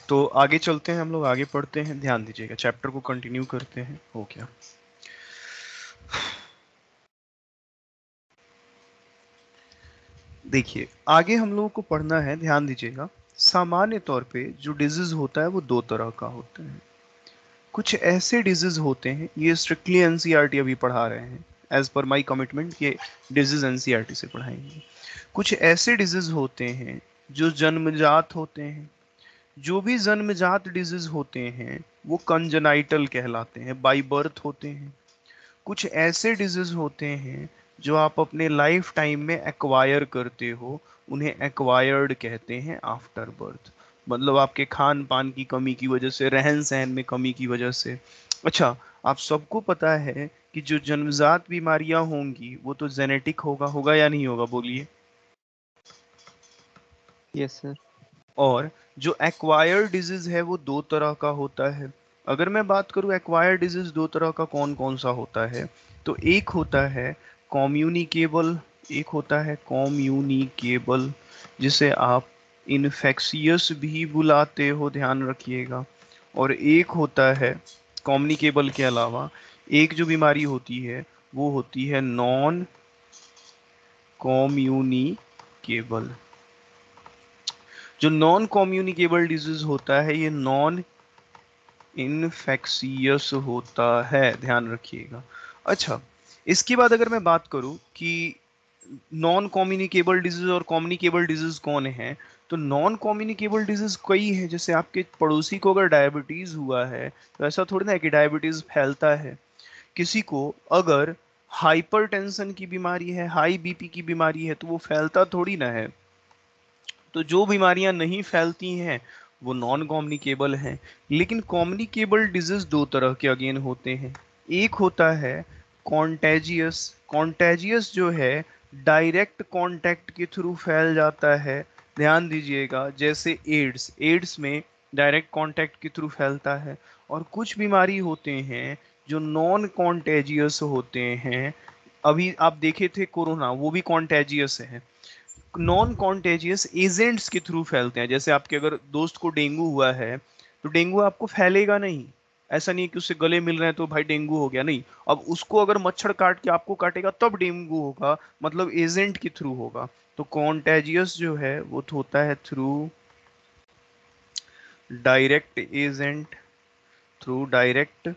तो आगे चलते हैं, हम लोग आगे पढ़ते हैं, ध्यान दीजिएगा, चैप्टर को कंटिन्यू करते हैं। हो गया। देखिए आगे हम लोगों को पढ़ना है, ध्यान दीजिएगा। सामान्य तौर पे जो डिजीज होता है वो दो तरह का होता है। कुछ ऐसे डिजीज होते हैं, ये स्ट्रिक्टली एनसीईआरटी अभी पढ़ा रहे हैं, एज पर माय कमिटमेंट ये डिजीज एनसीईआरटी से पढ़ाएंगे। कुछ ऐसे डिजीज होते हैं जो जन्मजात होते हैं। जो भी जन्मजात डिजीज होते हैं वो कंजनाइटल कहलाते हैं, बाय बर्थ होते हैं। कुछ ऐसे डिजीज होते हैं जो आप अपने लाइफ टाइम में एक्वायर करते हो, उन्हें एक्वायर्ड कहते हैं आफ्टर बर्थ। मतलब आपके खान पान की कमी की वजह से, रहन सहन में कमी की वजह से। अच्छा, आप सबको पता है कि जो जन्मजात बीमारियां होंगी वो तो जेनेटिक होगा, होगा या नहीं होगा, बोलिए। Yes, sir. और जो एक्वायर्ड डिजीज है वो दो तरह का होता है। अगर मैं बात करूं एक्वायर्ड डिजीज दो तरह का कौन कौन सा होता है, तो एक होता है कम्युनिकेबल, एक होता है कम्युनिकेबल, जिसे आप इन्फेक्शियस भी बुलाते हो, ध्यान रखिएगा। और एक होता है कम्युनिकेबल के अलावा एक जो बीमारी होती है वो होती है नॉन कम्युनिकेबल। जो नॉन कम्युनिकेबल डिजीज होता है ये नॉन इनफेक्शियस होता है, ध्यान रखिएगा। अच्छा, इसके बाद अगर मैं बात करूं कि नॉन कम्युनिकेबल डिजीज और कम्युनिकेबल डिजीज कौन है, तो नॉन कम्युनिकेबल डिजीज कई है। जैसे आपके पड़ोसी को अगर डायबिटीज हुआ है तो ऐसा थोड़ी ना है कि डायबिटीज फैलता है। किसी को अगर हाइपरटेंशन की बीमारी है, हाई बीपी की बीमारी है, तो वो फैलता थोड़ी ना है। तो जो बीमारियां नहीं फैलती हैं वो नॉन कम्युनिकेबल हैं। लेकिन कम्युनिकेबल डिजीज दो तरह के अगेन होते हैं। एक होता है कॉन्टेजियस। कॉन्टेजियस जो है डायरेक्ट कांटेक्ट के थ्रू फैल जाता है, ध्यान दीजिएगा। जैसे एड्स, एड्स में डायरेक्ट कांटेक्ट के थ्रू फैलता है। और कुछ बीमारी होते हैं जो नॉन कॉन्टेजियस होते हैं। अभी आप देखे थे कोरोना, वो भी कॉन्टेजियस है। नॉन कॉन्टेजियस एजेंट्स के थ्रू फैलते हैं। जैसे आपके अगर दोस्त को डेंगू हुआ है तो डेंगू आपको फैलेगा नहीं। ऐसा नहीं है कि उससे गले मिल रहे हैं तो भाई डेंगू हो गया, नहीं। अब उसको अगर मच्छर काट के आपको काटेगा तब डेंगू होगा, मतलब एजेंट के थ्रू होगा। तो कॉन्टेजियस जो है वो होता है through direct agent, through direct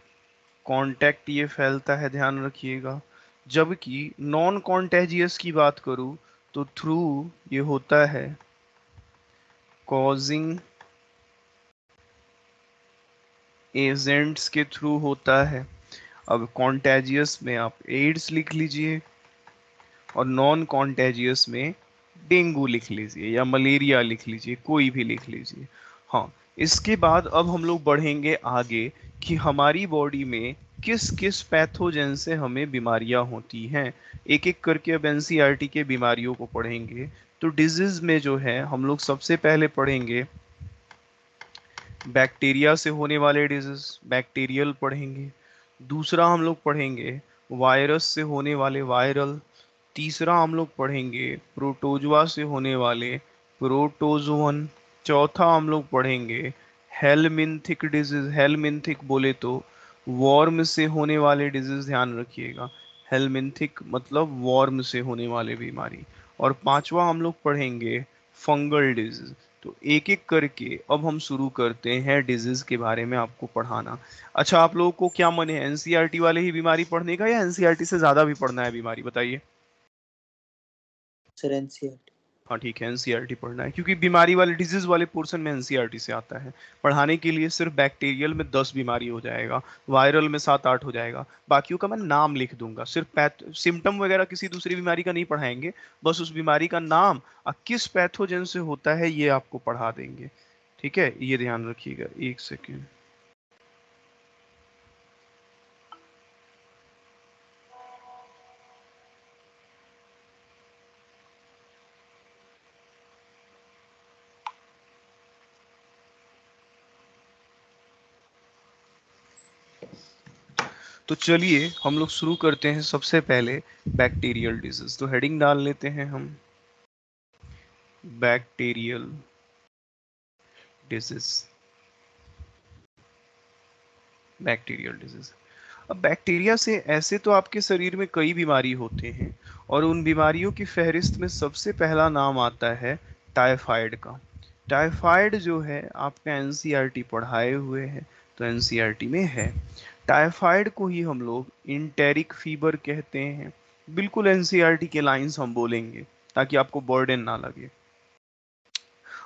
contact ये फैलता है, ध्यान रखिएगा। जबकि नॉन कॉन्टेजियस की बात करूं तो थ्रू ये होता है कॉजिंग एजेंट्स के थ्रू होता है। अब कॉन्टेजियस में आप एड्स लिख लीजिए और नॉन कॉन्टेजियस में डेंगू लिख लीजिए या मलेरिया लिख लीजिए, कोई भी लिख लीजिए। हाँ, इसके बाद अब हम लोग बढ़ेंगे आगे कि हमारी बॉडी में किस किस पैथोजन से हमें बीमारियां होती हैं। एक एक करके अब एनसीईआरटी के बीमारियों को पढ़ेंगे। तो डिजीज में जो है हम लोग सबसे पहले पढ़ेंगे बैक्टीरिया से होने वाले डिजीज, बैक्टीरियल पढ़ेंगे। दूसरा हम लोग पढ़ेंगे वायरस से होने वाले वायरल। तीसरा हम लोग पढ़ेंगे प्रोटोजुआ से होने वाले प्रोटोजोवन। चौथा हम लोग पढ़ेंगे हेलमिंथिक डिजीज। हेलमिंथिक बोले तो वॉर्म से होने वाले डिजीज, ध्यान रखिएगा। हेलमिंथिक मतलब वॉर्म से होने वाले बीमारी। और पांचवा हम लोग पढ़ेंगे फंगल डिजीज। तो एक एक करके अब हम शुरू करते हैं डिजीज के बारे में आपको पढ़ाना। अच्छा, आप लोगों को क्या मन है, एनसीईआरटी वाले ही बीमारी पढ़ने का या एनसीईआरटी से ज्यादा भी पढ़ना है बीमारी, बताइए। Sir NCERT. हाँ ठीक है, एनसीईआरटी पढ़ना है क्योंकि बीमारी वाले डिजीज वाले पोर्शन में एनसीईआरटी से आता है। पढ़ाने के लिए सिर्फ बैक्टीरियल में 10 बीमारी हो जाएगा, वायरल में 7-8 हो जाएगा। बाकियों का मैं नाम लिख दूंगा, सिर्फ सिम्टम वगैरह किसी दूसरी बीमारी का नहीं पढ़ाएंगे। बस उस बीमारी का नाम और किस पैथोजन से होता है ये आपको पढ़ा देंगे। ठीक है, ये ध्यान रखिएगा। एक सेकेंड। तो चलिए हम लोग शुरू करते हैं सबसे पहले बैक्टीरियल डिजीज। तो हेडिंग डाल लेते हैं हम, बैक्टीरियल डिजीज। Bacterial disease. अब बैक्टीरिया से ऐसे तो आपके शरीर में कई बीमारी होते हैं, और उन बीमारियों की फहरिस्त में सबसे पहला नाम आता है टाइफाइड का। टाइफाइड जो है आपका एनसीईआरटी पढ़ाए हुए हैं, तो एनसीईआरटी में है। टाइफाइड को ही हम लोग इंटेरिक फीवर कहते हैं। बिल्कुल एनसीईआरटी के लाइंस हम बोलेंगे ताकि आपको बर्डन ना लगे।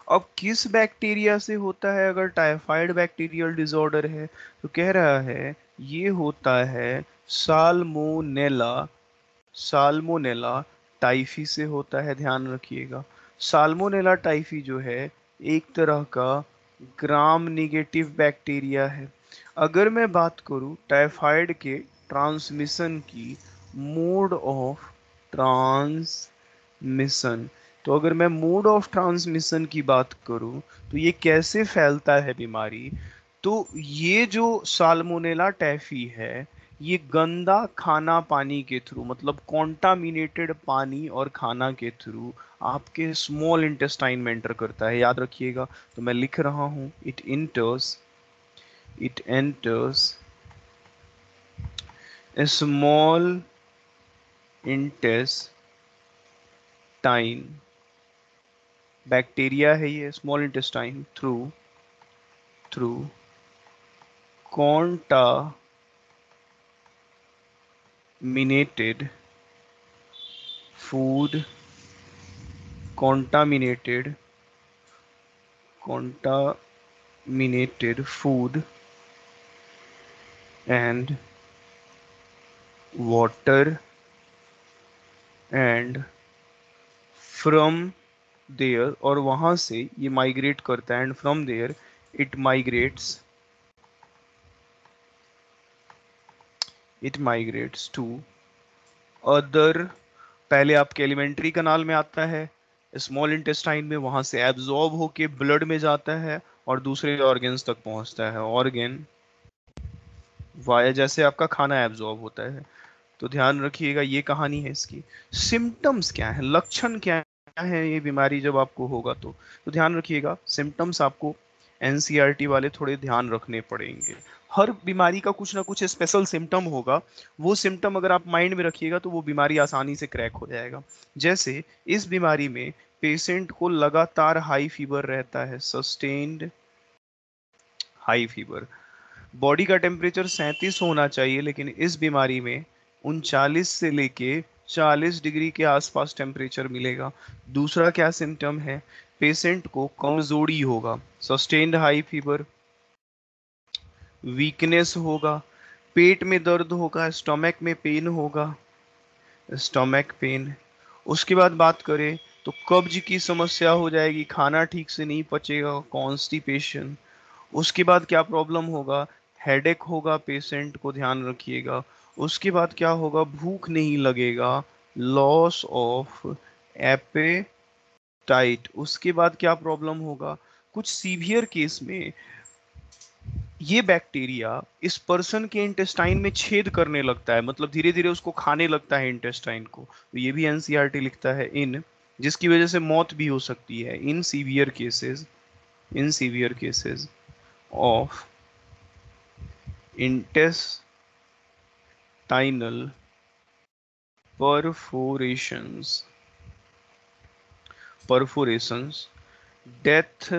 अब किस बैक्टीरिया से होता है? अगर टाइफाइड बैक्टीरियल डिसऑर्डर है तो कह रहा है ये होता है साल्मोनेला। साल्मोनेला टाइफी से होता है, ध्यान रखिएगा। साल्मोनेला टाइफी जो है एक तरह का ग्राम निगेटिव बैक्टीरिया है। अगर मैं बात करूं टाइफाइड के ट्रांसमिशन की, मोड ऑफ ट्रांसमिशन, तो अगर मैं मोड ऑफ ट्रांसमिशन की बात करूं तो ये कैसे फैलता है बीमारी, तो ये जो साल्मोनेला टैफी है ये गंदा खाना पानी के थ्रू, मतलब कॉन्टामिनेटेड पानी और खाना के थ्रू आपके स्मॉल इंटेस्टाइन में एंटर करता है। याद रखिएगा, तो मैं लिख रहा हूं, it enters small intestine, bacteria है ये, small intestine through through contaminated food, contaminated food and water, and from there, और वहां से ये माइग्रेट करता है, and from there it migrates to other, पहले आपके एलिमेंट्री कनाल में आता है, स्मॉल इंटेस्टाइन में, वहां से एब्जॉर्ब होके ब्लड में जाता है और दूसरे ऑर्गन्स तक पहुंचता है। ऑर्गन वाया, जैसे आपका खाना एब्जॉर्ब होता है। तो ध्यान रखिएगा, ये कहानी है इसकी। सिम्टम्स क्या है, लक्षण क्या है ये बीमारी जब आपको होगा तो ध्यान रखिएगा, सिम्टम्स आपको एनसीईआरटी वाले थोड़े ध्यान रखने पड़ेंगे। हर बीमारी का कुछ ना कुछ स्पेशल सिम्टम होगा, वो सिम्टम अगर आप माइंड में रखिएगा तो वो बीमारी आसानी से क्रैक हो जाएगा। जैसे इस बीमारी में पेशेंट को लगातार हाई फीवर रहता है, सस्टेन्ड हाई फीवर। बॉडी का टेम्परेचर 37 होना चाहिए, लेकिन इस बीमारी में 39 से लेके 40 डिग्री के आसपास टेम्परेचर मिलेगा। दूसरा क्या सिम्टम है, पेशेंट को कमजोरी होगा, सस्टेन्ड हाई फीवर, वीकनेस होगा, पेट में दर्द होगा, स्टमक में पेन होगा, स्टमक पेन। उसके बाद बात करें तो कब्ज की समस्या हो जाएगी, खाना ठीक से नहीं पचेगा, कॉन्स्टिपेशन। उसके बाद क्या प्रॉब्लम होगा, हेडेक होगा पेशेंट को, ध्यान रखिएगा। उसके बाद क्या होगा, भूख नहीं लगेगा, लॉस ऑफ एपेटाइट। उसके बाद क्या प्रॉब्लम होगा, कुछ सीवियर केस में ये बैक्टीरिया इस पर्सन के इंटेस्टाइन में छेद करने लगता है, मतलब धीरे धीरे उसको खाने लगता है इंटेस्टाइन को। तो ये भी एनसीईआरटी लिखता है, इन जिसकी वजह से मौत भी हो सकती है, इन severe cases of intestinal perforations death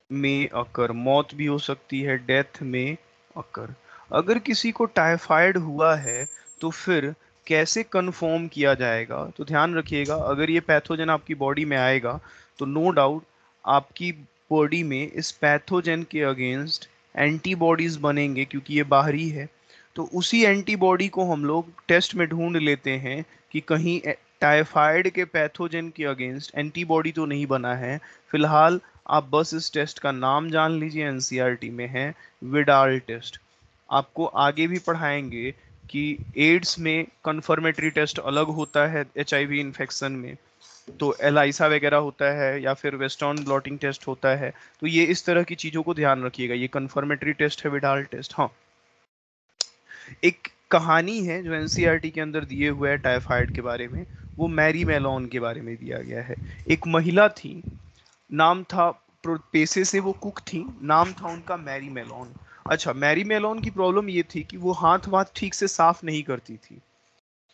में अकर, मौत भी हो सकती है, डेथ में अकर। अगर किसी को टाइफाइड हुआ है तो फिर कैसे कंफर्म किया जाएगा, तो ध्यान रखिएगा, अगर ये पैथोजन आपकी बॉडी में आएगा तो नो डाउट आपकी बॉडी में इस पैथोजन के अगेंस्ट एंटीबॉडीज बनेंगे, क्योंकि ये बाहरी है। तो उसी एंटीबॉडी को हम लोग टेस्ट में ढूंढ लेते हैं कि कहीं टाइफाइड के पैथोजन के अगेंस्ट एंटीबॉडी तो नहीं बना है। फिलहाल आप बस इस टेस्ट का नाम जान लीजिए, एनसीईआरटी में है, विडाल टेस्ट। आपको आगे भी पढ़ाएंगे कि एड्स में कंफर्मेटरी टेस्ट अलग होता है, एचआईवी इन्फेक्शन में तो एलाइसा वगैरह होता है, या फिर वेस्टर्न ब्लॉटिंग टेस्ट होता है। तो ये इस तरह की चीज़ों को ध्यान रखिएगा, ये कंफर्मेटरी टेस्ट है, विडाल टेस्ट। हाँ, एक कहानी है जो एनसीईआरटी के अंदर दिए हुए है टाइफाइड के बारे में, वो मैरी मेलोन के बारे में दिया गया है। एक महिला थी, नाम था, पेशे से वो कुक थी, नाम था उनका मैरी मेलोन। अच्छा, मैरी मेलोन की प्रॉब्लम ये थी कि वो हाथ वाथ ठीक से साफ नहीं करती थी।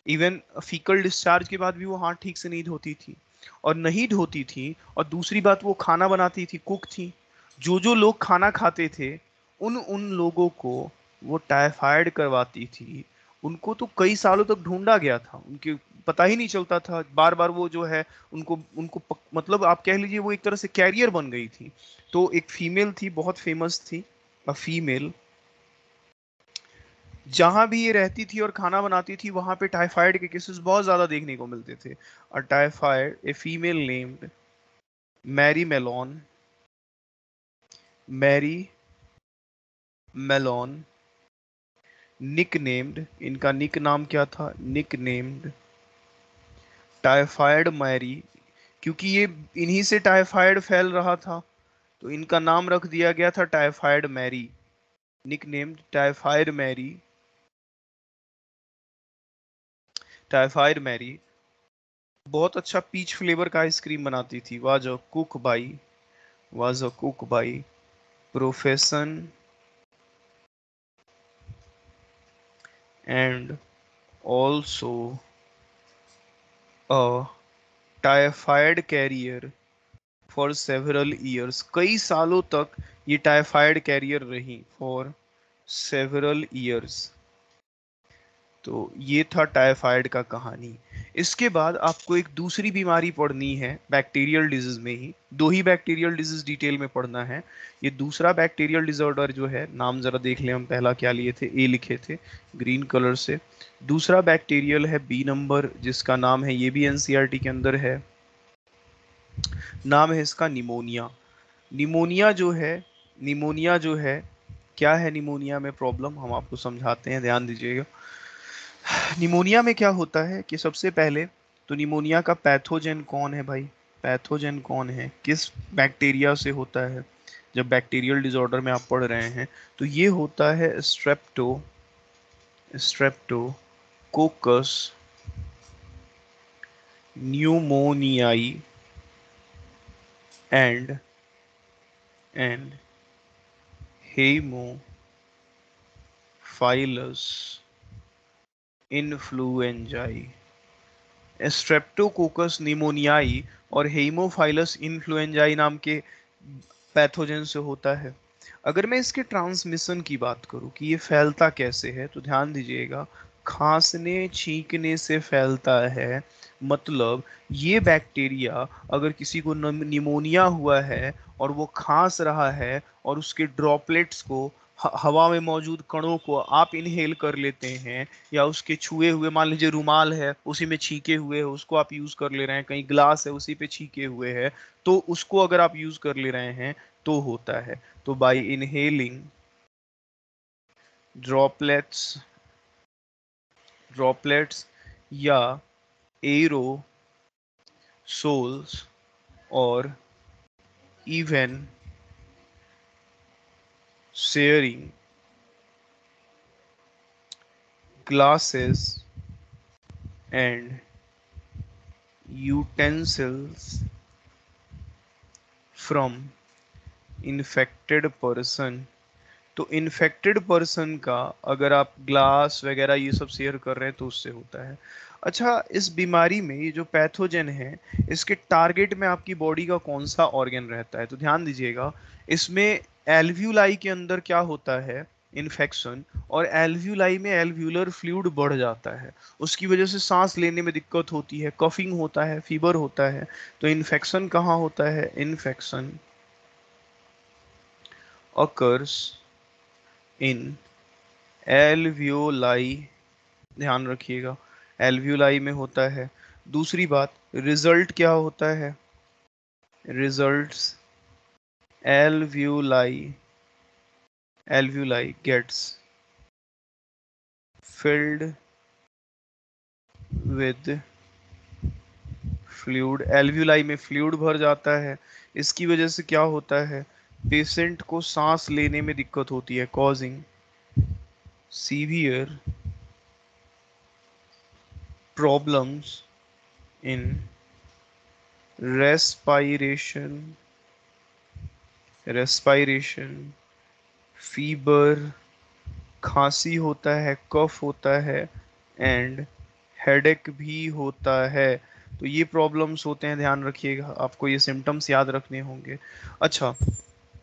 इवन फीकल डिस्चार्ज के बाद भी वो हाथ ठीक से नहीं धोती थी, और नहीं धोती थी, और दूसरी बात वो खाना बनाती थी, कुक थी। जो जो लोग खाना खाते थे उन उन लोगों को वो टाइफाइड करवाती थी। उनको तो कई सालों तक ढूंढा गया था, उनके पता ही नहीं चलता था, बार बार वो जो है उनको उनको मतलब आप कह लीजिए वो एक तरह से कैरियर बन गई थी। तो एक फीमेल थी, बहुत फेमस थी, अ फीमेल, जहां भी ये रहती थी और खाना बनाती थी वहां पे टाइफाइड के केसेस बहुत ज्यादा देखने को मिलते थे। और typhoid, a female named Mary Mallon, Mary Mallon, nicknamed, इनका निक नाम क्या था, निक नेम्ड टाइफाइड मैरी, क्योंकि ये इन्हीं से टाइफाइड फैल रहा था तो इनका नाम रख दिया गया था typhoid Mary, nicknamed typhoid Mary, typhoid Mary. बहुत अच्छा पीच फ्लेवर का आइसक्रीम बनाती थी, was a cook by profession and also a typhoid carrier for several years. कई सालों तक ये टाइफाइड कैरियर रही, फॉर सेवरल ईयर्स। तो ये था टाइफाइड का कहानी। इसके बाद आपको एक दूसरी बीमारी पढ़नी है बैक्टीरियल डिजीज में ही, दो ही बैक्टीरियल डिजीज डिटेल में पढ़ना है। ये दूसरा बैक्टीरियल डिसऑर्डर जो है, नाम जरा देख लें हम, पहला क्या लिए थे, ए लिखे थे ग्रीन कलर से। दूसरा बैक्टीरियल है बी नंबर, जिसका नाम है, ये भी एनसीईआरटी के अंदर है, नाम है इसका निमोनिया। निमोनिया जो है, निमोनिया जो है, क्या है निमोनिया में प्रॉब्लम, हम आपको समझाते हैं, ध्यान दीजिएगा। निमोनिया में क्या होता है कि सबसे पहले तो निमोनिया का पैथोजेन कौन है भाई, पैथोजेन कौन है, किस बैक्टीरिया से होता है। जब बैक्टीरियल डिसऑर्डर में आप पढ़ रहे हैं तो ये होता है Streptococcus pneumoniae and and Haemophilus influenzae. Streptococcus pneumoniae और हेमोफाइलस इन्फ्लुएंजाई नाम के पैथोजन से होता है। अगर मैं इसके ट्रांसमिशन की बात करूं कि ये फैलता कैसे है, तो ध्यान दीजिएगा, खांसने छींकने से फैलता है। मतलब ये बैक्टीरिया, अगर किसी को निमोनिया हुआ है और वो खांस रहा है और उसके ड्रॉपलेट्स को, हवा में मौजूद कणों को आप इनहेल कर लेते हैं, या उसके छुए हुए, मान लीजिए रुमाल है उसी में छींके हुए है उसको आप यूज कर ले रहे हैं, कहीं ग्लास है उसी पे छींके हुए है, तो उसको अगर आप यूज कर ले रहे हैं तो होता है। तो बाय इनहेलिंग ड्रॉपलेट्स ड्रॉपलेट्स या एरोसोल्स और even sharing glasses and utensils from infected person। तो इन्फेक्टेड पर्सन का अगर आप ग्लास वगैरह ये सब शेयर कर रहे हैं तो उससे होता है। अच्छा, इस बीमारी में ये जो पैथोजन है, इसके टारगेट में आपकी बॉडी का कौन सा ऑर्गन रहता है, तो ध्यान दीजिएगा, इसमें एल्व्यूलाई के अंदर क्या होता है, इन्फेक्शन, और एल्व्यूलाई में एल्व्यूलर फ्लूइड बढ़ जाता है, उसकी वजह से सांस लेने में दिक्कत होती है, कफिंग होता है, फीवर होता है। तो इन्फेक्शन कहाँ होता है, इन्फेक्शन occurs in एल्वियोलाई, ध्यान रखिएगा, एल्वियोलाई में होता है। दूसरी बात, रिजल्ट क्या होता है, results alveoli, alveoli gets filled with fluid, alveoli में फ्लूइड भर जाता है। इसकी वजह से क्या होता है, पेशेंट को सांस लेने में दिक्कत होती है, causing severe problems in respiration respiration fever, खांसी होता है, कफ होता है एंड हेडेक भी होता है। तो ये प्रॉब्लम्स होते हैं, ध्यान रखिएगा, आपको ये सिम्टम्स याद रखने होंगे। अच्छा,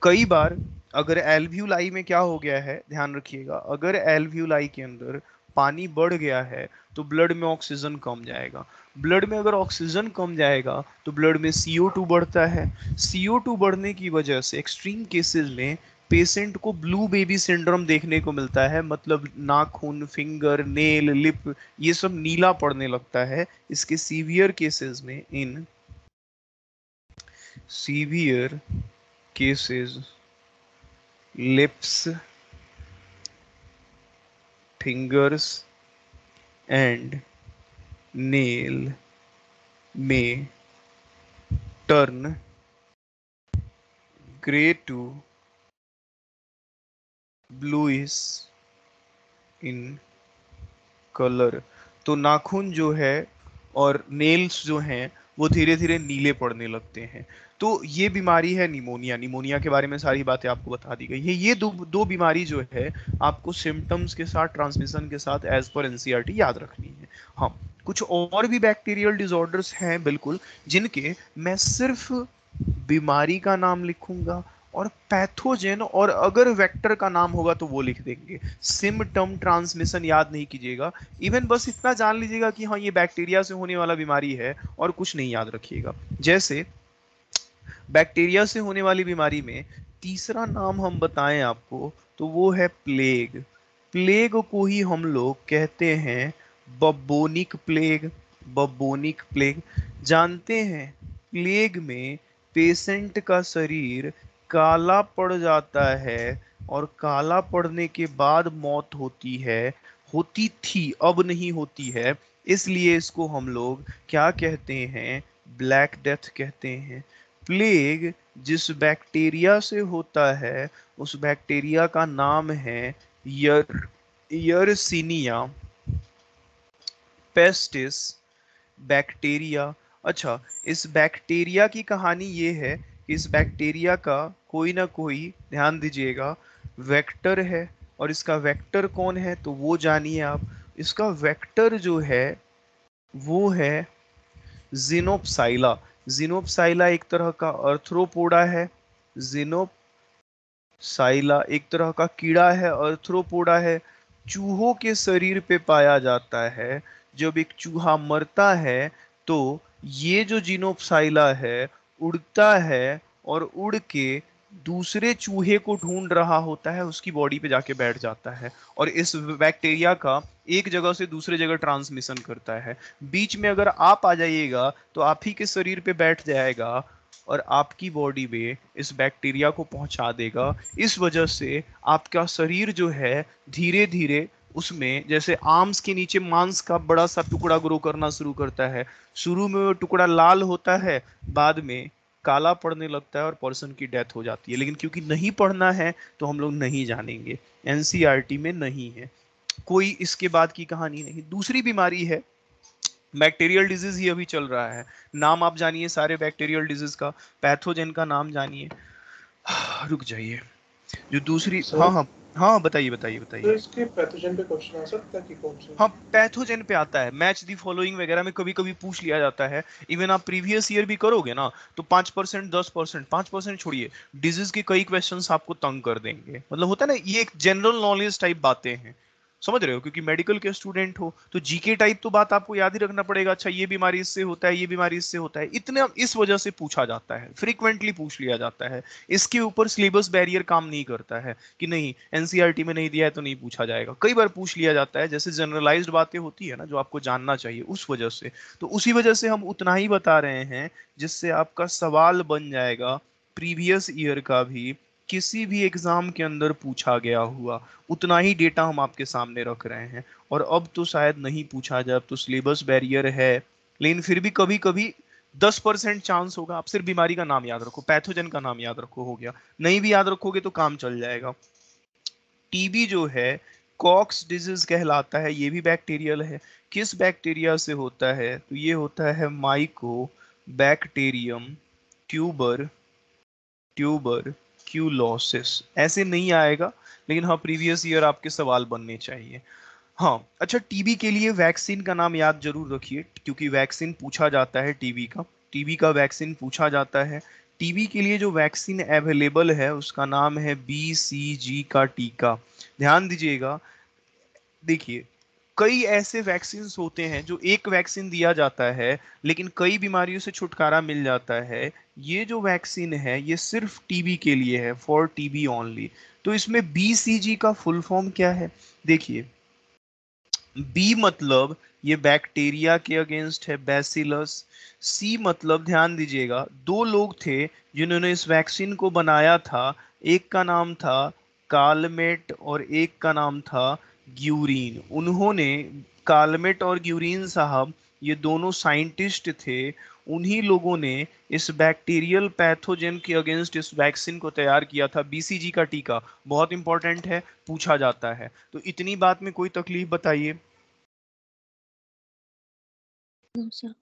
कई बार अगर एल्व्यूलाई में क्या हो गया है, ध्यान रखिएगा, अगर एल्व्यूलाई के अंदर पानी बढ़ गया है तो ब्लड में ऑक्सीजन कम जाएगा। ब्लड में अगर ऑक्सीजन कम जाएगा तो ब्लड में CO2 बढ़ता है। CO2 बढ़ने की वजह से एक्सट्रीम केसेस में पेशेंट को ब्लू बेबी सिंड्रोम देखने को मिलता है, मतलब नाखून, फिंगर, नेल, लिप ये सब नीला पड़ने लगता है। इसके सीवियर केसेस में, in severe cases, lips, fingers and nail में turn grey to bluish in colour. तो नाखून जो है और नेल्स जो हैं वो धीरे धीरे नीले पड़ने लगते हैं। तो ये बीमारी है निमोनिया। निमोनिया के बारे में सारी बातें आपको बता दी गई है। ये दो बीमारी जो है आपको सिम्टम्स के साथ, ट्रांसमिशन के साथ एज पर एनसीईआरटी याद रखनी है। हाँ, कुछ और भी बैक्टीरियल डिसऑर्डर्स हैं बिल्कुल, जिनके मैं सिर्फ बीमारी का नाम लिखूंगा और पैथोजेन, और अगर वेक्टर का नाम होगा तो वो लिख देंगे। सिम्टम, ट्रांसमिशन याद नहीं कीजिएगा। इवन बस इतना जान लीजिएगा कि हाँ ये बैक्टीरिया से होने वाला बीमारी है, और कुछ नहीं याद रखिएगा। जैसे बैक्टीरिया से होने वाली बीमारी में तीसरा नाम हम बताएं आपको तो वो है प्लेग। प्लेग को ही हम लोग कहते हैं बबोनिक प्लेग। बबोनिक प्लेग जानते हैं, प्लेग में पेशेंट का शरीर काला पड़ जाता है और काला पड़ने के बाद मौत होती है। होती थी, अब नहीं होती है। इसलिए इसको हम लोग क्या कहते हैं, ब्लैक डेथ कहते हैं। प्लेग जिस बैक्टीरिया से होता है उस बैक्टीरिया का नाम है यर यर्सिनिया पेस्टिस बैक्टीरिया। अच्छा, इस बैक्टीरिया की कहानी ये है कि इस बैक्टीरिया का कोई ना कोई, ध्यान दीजिएगा, वेक्टर है। और इसका वेक्टर कौन है तो वो जानिए आप। इसका वेक्टर जो है वो है जिनोप्साइला। जिनोप्साइला एक तरह का अर्थ्रोपोडा है। जिनोप्साइला एक तरह का कीड़ा है, अर्थ्रोपोडा है। चूहों के शरीर पे पाया जाता है। जब एक चूहा मरता है तो ये जो जिनोप्साइला है उड़ता है और उड़ के दूसरे चूहे को ढूंढ रहा होता है, उसकी बॉडी पे जाके बैठ जाता है और इस बैक्टीरिया का एक जगह से दूसरे जगह ट्रांसमिशन करता है। बीच में अगर आप आ जाइएगा तो आप ही के शरीर पे बैठ जाएगा और आपकी बॉडी में इस बैक्टीरिया को पहुंचा देगा। इस वजह से आपका शरीर जो है धीरे धीरे उसमें, जैसे आर्म्स के नीचे मांस का बड़ा सा टुकड़ा ग्रो करना शुरू करता है। शुरू में वो टुकड़ा लाल होता है, बाद में काला पड़ने लगता है और पर्सन की डेथ हो जाती है। लेकिन क्योंकि नहीं पढ़ना है तो हम लोग नहीं जानेंगे, एनसीईआरटी में नहीं है, कोई इसके बाद की कहानी नहीं। दूसरी बीमारी है बैक्टीरियल डिजीज, ही अभी चल रहा है। नाम आप जानिए सारे बैक्टीरियल डिजीज का, पैथोजेन का नाम जानिए। रुक जाइए, जो दूसरी, हाँ सर हाँ हाँ, बताइए बताइए तो बताइए। इसके पैथोजन पे क्वेश्चन आ सकता है कि कौन से? हाँ, पैथोजेन पे आता है, मैच दी फॉलोइंग वगैरह में कभी कभी पूछ लिया जाता है। इवन आप प्रीवियस ईयर भी करोगे ना तो 5%, 10%, 5% छोड़िए, डिजीज के कई क्वेश्चंस आपको तंग कर देंगे। मतलब होता है ना, ये एक जनरल नॉलेज टाइप बातें हैं, समझ रहे हो, क्योंकि मेडिकल के स्टूडेंट हो तो जीके टाइप तो बात आपको याद ही रखना पड़ेगा। अच्छा, ये बीमारी इससे होता है, ये बीमारी इससे होता है, इतने इस वजह से पूछा जाता है, फ्रीक्वेंटली पूछ लिया जाता है। इसके ऊपर सिलेबस बैरियर काम नहीं करता है कि नहीं एनसीईआरटी में नहीं दिया है तो नहीं पूछा जाएगा। कई बार पूछ लिया जाता है, जैसे जनरलाइज्ड बातें होती है ना जो आपको जानना चाहिए, उस वजह से। तो उसी वजह से हम उतना ही बता रहे हैं जिससे आपका सवाल बन जाएगा प्रीवियस ईयर का भी, किसी भी एग्जाम के अंदर पूछा गया हुआ, उतना ही डेटा हम आपके सामने रख रहे हैं। और अब तो शायद नहीं पूछा जाए, अब तो सिलेबस बैरियर है, लेकिन फिर भी कभी कभी 10% चांस होगा। आप सिर्फ बीमारी का नाम याद रखो, पैथोजन का नाम याद रखो, हो गया। नहीं भी याद रखोगे तो काम चल जाएगा। टीबी जो है कॉक्स डिजीज कहलाता है, ये भी बैक्टीरियल है। किस बैक्टीरिया से होता है तो ये होता है mycobacterium tuber tuber tuberculosis, ऐसे नहीं आएगा, लेकिन हाँ प्रीवियस ईयर आपके सवाल बनने चाहिए। हाँ अच्छा, टीबी के लिए वैक्सीन का नाम याद जरूर रखिए, क्योंकि वैक्सीन पूछा जाता है टीबी का, टीबी का वैक्सीन पूछा जाता है। टीबी के लिए जो वैक्सीन अवेलेबल है उसका नाम है बीसीजी का टीका। ध्यान दीजिएगा, देखिए कई ऐसे वैक्सीन होते हैं जो एक वैक्सीन दिया जाता है लेकिन कई बीमारियों से छुटकारा मिल जाता है। ये जो वैक्सीन है ये सिर्फ टीबी के लिए है, फॉर टीबी ओनली। तो इसमें बीसीजी का फुल फॉर्म क्या है? देखिए, बी मतलब ये बैक्टीरिया के अगेंस्ट है, बैसिलस। सी मतलब, ध्यान दीजिएगा, दो लोग थे जिन्होंने इस वैक्सीन को बनाया था, एक का नाम था कालमेट और एक का नाम था ग्यूरीन। उन्होंने, कालमेट और ग्यूरीन साहब, ये दोनों साइंटिस्ट थे, उन्हीं लोगों ने इस बैक्टीरियल पैथोजन के अगेंस्ट इस वैक्सीन को तैयार किया था। बीसीजी का टीका बहुत इंपॉर्टेंट है, पूछा जाता है। तो इतनी बात में कोई तकलीफ बताइए? No, sir.